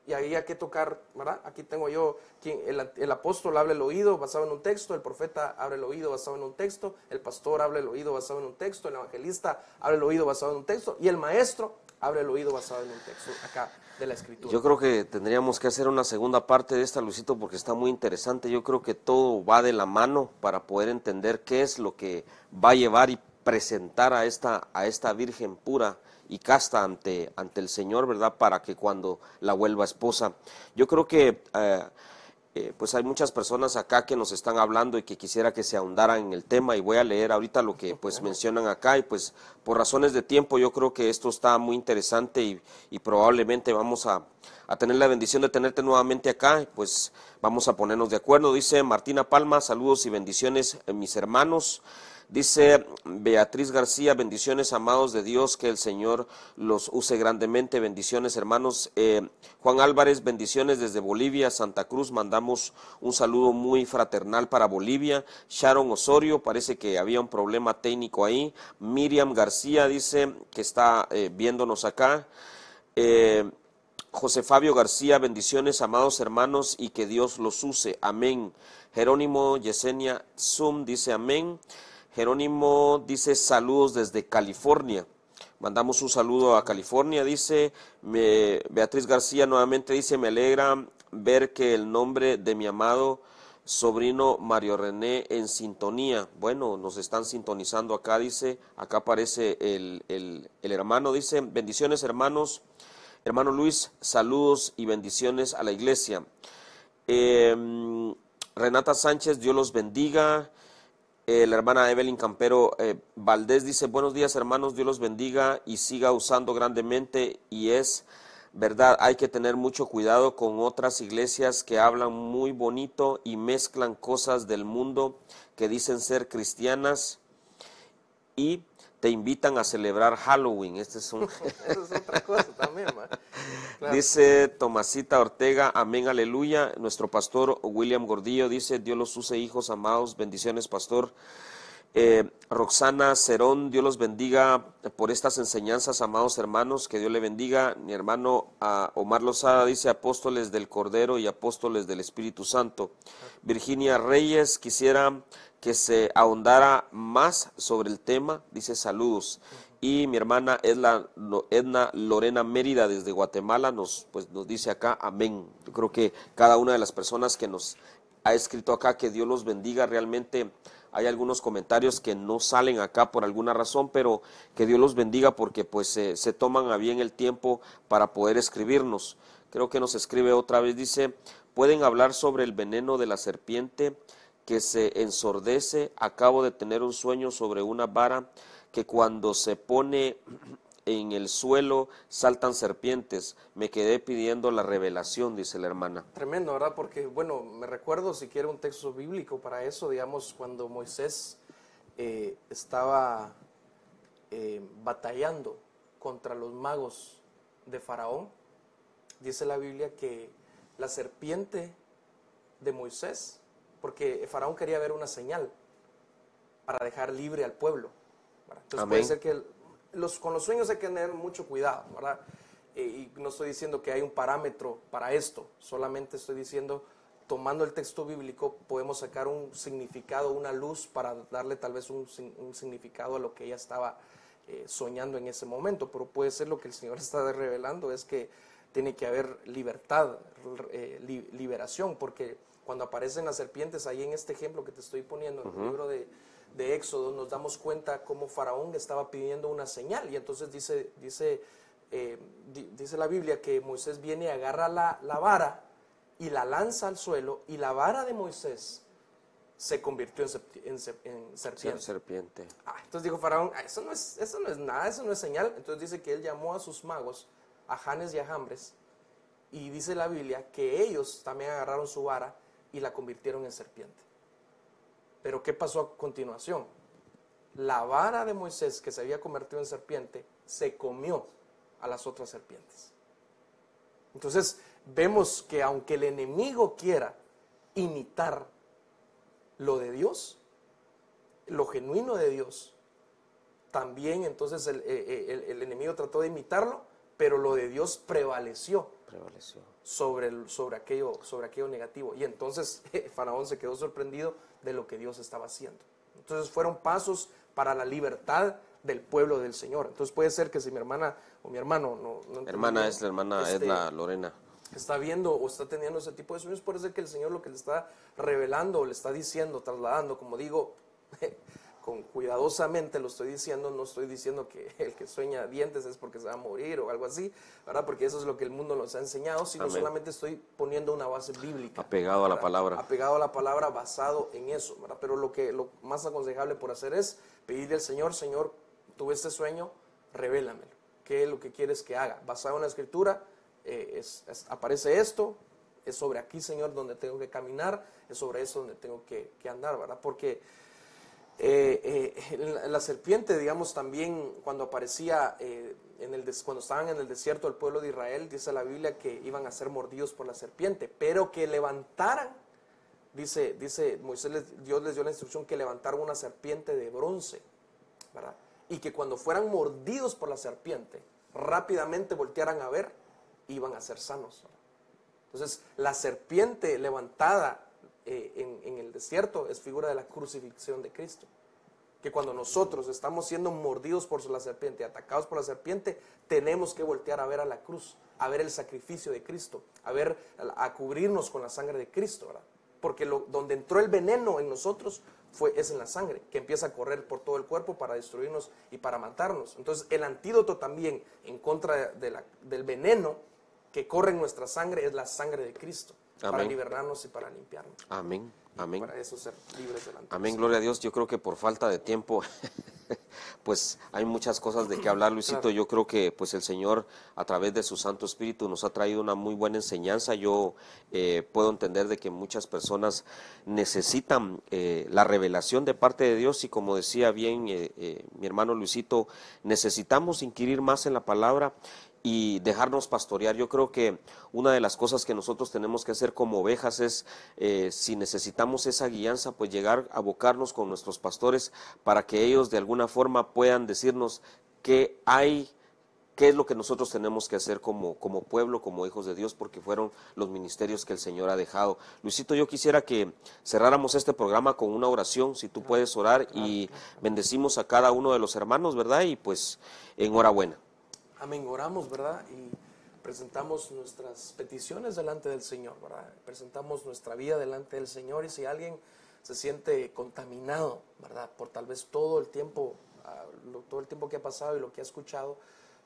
Y ahí hay que tocar, ¿verdad? Aquí tengo yo, el apóstol habla el oído basado en un texto, el profeta abre el oído basado en un texto, el pastor habla el oído basado en un texto, el evangelista abre el oído basado en un texto, y el maestro abre el oído basado en un texto, acá, de la escritura. Yo creo que tendríamos que hacer una segunda parte de esta, Luisito, porque está muy interesante. Yo creo que todo va de la mano para poder entender qué es lo que va a llevar y presentar a esta virgen pura y casta ante el Señor, ¿verdad? Para que cuando la vuelva esposa. Yo creo que pues hay muchas personas acá que nos están hablando y que quisiera que se ahondaran en el tema, y voy a leer ahorita lo que pues mencionan acá, y pues por razones de tiempo yo creo que esto está muy interesante y probablemente vamos a tener la bendición de tenerte nuevamente acá, pues vamos a ponernos de acuerdo. Dice Martina Palma, saludos y bendiciones mis hermanos. Dice Beatriz García, bendiciones amados de Dios, que el Señor los use grandemente, bendiciones hermanos. Juan Álvarez, bendiciones desde Bolivia, Santa Cruz, mandamos un saludo muy fraternal para Bolivia. Sharon Osorio, parece que había un problema técnico ahí. Miriam García dice que está viéndonos acá. José Fabio García, bendiciones amados hermanos y que Dios los use, amén. Jerónimo Yesenia Zoom dice amén. Jerónimo dice saludos desde California. Mandamos un saludo a California, dice. Beatriz García nuevamente dice, me alegra ver que el nombre de mi amado sobrino Mario René en sintonía. Bueno, nos están sintonizando acá, dice. Acá aparece el hermano, dice, bendiciones hermanos. Hermano Luis, saludos y bendiciones a la iglesia. Renata Sánchez, Dios los bendiga. La hermana Evelyn Campero Valdés dice, buenos días hermanos, Dios los bendiga y siga usando grandemente, y es verdad, hay que tener mucho cuidado con otras iglesias que hablan muy bonito y mezclan cosas del mundo que dicen ser cristianas y te invitan a celebrar Halloween. Eso es otra cosa también, man. Claro. Dice Tomasita Ortega, amén, aleluya. Nuestro pastor William Gordillo dice, Dios los use hijos amados, bendiciones pastor. Roxana Cerón, Dios los bendiga por estas enseñanzas, amados hermanos, que Dios le bendiga. Mi hermano Omar Lozada dice apóstoles del Cordero y apóstoles del Espíritu Santo. Virginia Reyes, quisiera que se ahondara más sobre el tema, dice saludos. Y mi hermana Edna Lorena Mérida desde Guatemala nos dice acá, amén. Yo creo que cada una de las personas que nos ha escrito acá, que Dios los bendiga. Realmente hay algunos comentarios que no salen acá por alguna razón, pero que Dios los bendiga porque pues se toman a bien el tiempo para poder escribirnos. Creo que nos escribe otra vez, dice, ¿pueden hablar sobre el veneno de la serpiente que se ensordece? Acabo de tener un sueño sobre una vara que cuando se pone en el suelo saltan serpientes. Me quedé pidiendo la revelación, dice la hermana. Tremendo, ¿verdad? Porque, bueno, me recuerdo, si quiere un texto bíblico para eso, digamos, cuando Moisés estaba batallando contra los magos de Faraón, dice la Biblia que la serpiente de Moisés, porque Faraón quería ver una señal para dejar libre al pueblo, ¿verdad? Entonces Amén. puede ser que con los sueños hay que tener mucho cuidado, ¿verdad? Y no estoy diciendo que hay un parámetro para esto, solamente estoy diciendo, tomando el texto bíblico, podemos sacar un significado, una luz para darle tal vez un significado a lo que ella estaba soñando en ese momento, pero puede ser lo que el Señor está revelando, es que tiene que haber libertad, liberación, porque cuando aparecen las serpientes, ahí en este ejemplo que te estoy poniendo, en el libro de Éxodo, nos damos cuenta cómo Faraón estaba pidiendo una señal, y entonces dice la Biblia que Moisés viene y agarra la vara y la lanza al suelo, y la vara de Moisés se convirtió en serpiente. Entonces dijo Faraón, eso no es nada, eso no es señal. Entonces dice que él llamó a sus magos, a Janes y a Jambres, y dice la Biblia que ellos también agarraron su vara y la convirtieron en serpiente. Pero ¿qué pasó a continuación? La vara de Moisés, que se había convertido en serpiente, se comió a las otras serpientes. Entonces vemos que aunque el enemigo quiera imitar lo de Dios, lo genuino de Dios, también entonces el enemigo trató de imitarlo, pero lo de Dios prevaleció sobre aquello negativo. Y entonces Faraón se quedó sorprendido de lo que Dios estaba haciendo. Entonces fueron pasos para la libertad del pueblo del Señor. Entonces puede ser que si mi hermana o mi hermano es la hermana Edna Lorena, está viendo o está teniendo ese tipo de sueños, puede ser que el Señor lo que le está revelando, le está diciendo, trasladando, como digo, con cuidadosamente lo estoy diciendo, no estoy diciendo que el que sueña dientes es porque se va a morir o algo así, ¿verdad? Porque eso es lo que el mundo nos ha enseñado, sino Amén. Solamente estoy poniendo una base bíblica. Apegado a la ¿verdad? palabra. Apegado a la palabra, basado en eso, ¿verdad? Pero lo más aconsejable por hacer es pedirle al Señor, Señor, tuve este sueño, revélamelo. ¿Qué es lo que quieres que haga? Basado en la Escritura, aparece esto, es sobre aquí, Señor, donde tengo que caminar, es sobre eso donde tengo que andar, ¿verdad? Porque la serpiente, digamos, también cuando aparecía, cuando estaban en el desierto del pueblo de Israel, dice la Biblia que iban a ser mordidos por la serpiente, pero que levantaran, dice Moisés, Dios les dio la instrucción que levantaran una serpiente de bronce, ¿verdad? Y que cuando fueran mordidos por la serpiente, rápidamente voltearan a ver, iban a ser sanos, ¿verdad? Entonces, la serpiente levantada en el desierto es figura de la crucifixión de Cristo. Que cuando nosotros estamos siendo mordidos por la serpiente, atacados por la serpiente, tenemos que voltear a ver a la cruz, a ver el sacrificio de Cristo, a cubrirnos con la sangre de Cristo, ¿verdad? Porque donde entró el veneno en nosotros es en la sangre, que empieza a correr por todo el cuerpo para destruirnos y para matarnos. Entonces, el antídoto también en contra del veneno que corre en nuestra sangre es la sangre de Cristo. Amén. Para liberarnos y para limpiarnos. Amén, amén. Para eso ser libres delante. Amén, gloria a Dios. Yo creo que por falta de tiempo, pues hay muchas cosas de qué hablar, Luisito. Claro. Yo creo que pues el Señor, a través de su Santo Espíritu, nos ha traído una muy buena enseñanza. Yo puedo entender de que muchas personas necesitan la revelación de parte de Dios y, como decía bien mi hermano Luisito, necesitamos inquirir más en la palabra. y dejarnos pastorear. Yo creo que una de las cosas que nosotros tenemos que hacer como ovejas es, si necesitamos esa guianza, pues llegar a abocarnos con nuestros pastores para que ellos de alguna forma puedan decirnos qué hay, qué es lo que nosotros tenemos que hacer como pueblo, como hijos de Dios, porque fueron los ministerios que el Señor ha dejado. Luisito, yo quisiera que cerráramos este programa con una oración, si tú puedes orar, y bendecimos a cada uno de los hermanos, ¿verdad? Y pues enhorabuena. Amén, oramos, ¿verdad? Y presentamos nuestras peticiones delante del Señor, ¿verdad? Presentamos nuestra vida delante del Señor, y si alguien se siente contaminado, ¿verdad? Por tal vez todo el tiempo que ha pasado y lo que ha escuchado,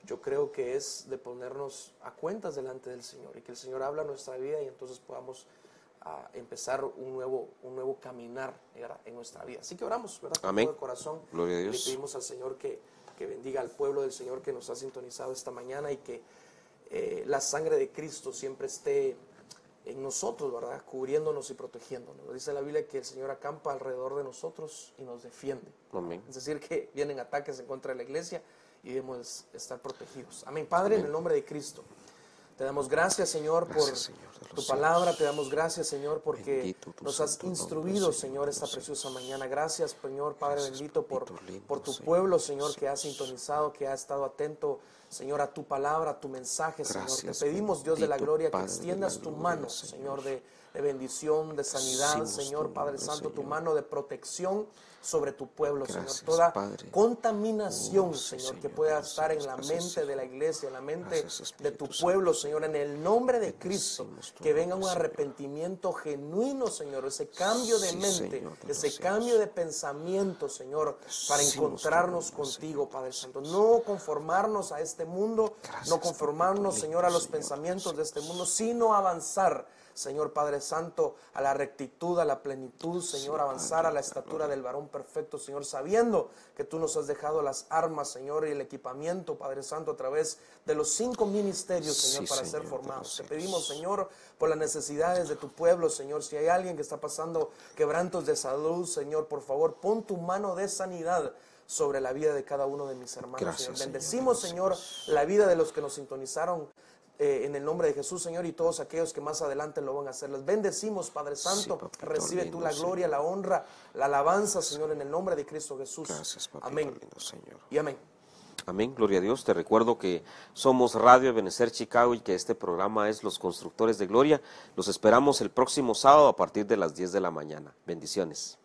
yo creo que es de ponernos a cuentas delante del Señor y que el Señor habla nuestra vida y entonces podamos empezar un nuevo caminar, ¿verdad?, en nuestra vida. Así que oramos, ¿verdad? Con Amén. todo el corazón. Gloria a Dios. Le pedimos al Señor que bendiga al pueblo del Señor que nos ha sintonizado esta mañana y que la sangre de Cristo siempre esté en nosotros, ¿verdad?, cubriéndonos y protegiéndonos. Dice la Biblia que el Señor acampa alrededor de nosotros y nos defiende. Amén. Es decir, que vienen ataques en contra de la iglesia y debemos estar protegidos. Amén. Padre, en el nombre de Cristo, te damos gracias, Señor, por tu palabra. Te damos gracias, Señor, porque nos has instruido, Señor, esta preciosa mañana. Gracias, Señor, Padre bendito, por tu pueblo, Señor, que ha sintonizado, que ha estado atento, Señor, a tu palabra, a tu mensaje, Señor. Te pedimos, Dios de la gloria, que extiendas tu mano, Señor, de bendición, de sanidad, Señor, Padre Santo, tu mano de protección sobre tu pueblo, Señor. Toda contaminación, Señor, que pueda estar en la mente de la iglesia, en la mente de tu pueblo, Señor, en el nombre de Cristo, que venga un arrepentimiento genuino, Señor, ese cambio de mente, ese cambio de pensamiento, Señor, para encontrarnos contigo, Padre Santo. No conformarnos a este mundo, no conformarnos, Señor, a los pensamientos de este mundo, sino avanzar, Señor Padre Santo, a la rectitud, a la plenitud, Señor, avanzar a la estatura del varón perfecto, Señor, sabiendo que tú nos has dejado las armas, Señor, y el equipamiento, Padre Santo, a través de los 5 ministerios, Señor, para ser formados. Te pedimos, Señor, por las necesidades de tu pueblo, Señor, si hay alguien que está pasando quebrantos de salud, Señor, por favor, pon tu mano de sanidad sobre la vida de cada uno de mis hermanos. Gracias, Señor. Bendecimos, Señor, la vida de los que nos sintonizaron en el nombre de Jesús, Señor, y todos aquellos que más adelante lo van a hacer. Les bendecimos, Padre Santo. Papito Recibe lindo, tú la gloria, Señor. la honra, la alabanza, Señor, en el nombre de Cristo Jesús. Gracias, papito Amén. lindo, Señor. Y amén. Amén, gloria a Dios. Te recuerdo que somos Radio Ebenezer Chicago y que este programa es Los Constructores de Gloria. Los esperamos el próximo sábado a partir de las 10 de la mañana. Bendiciones.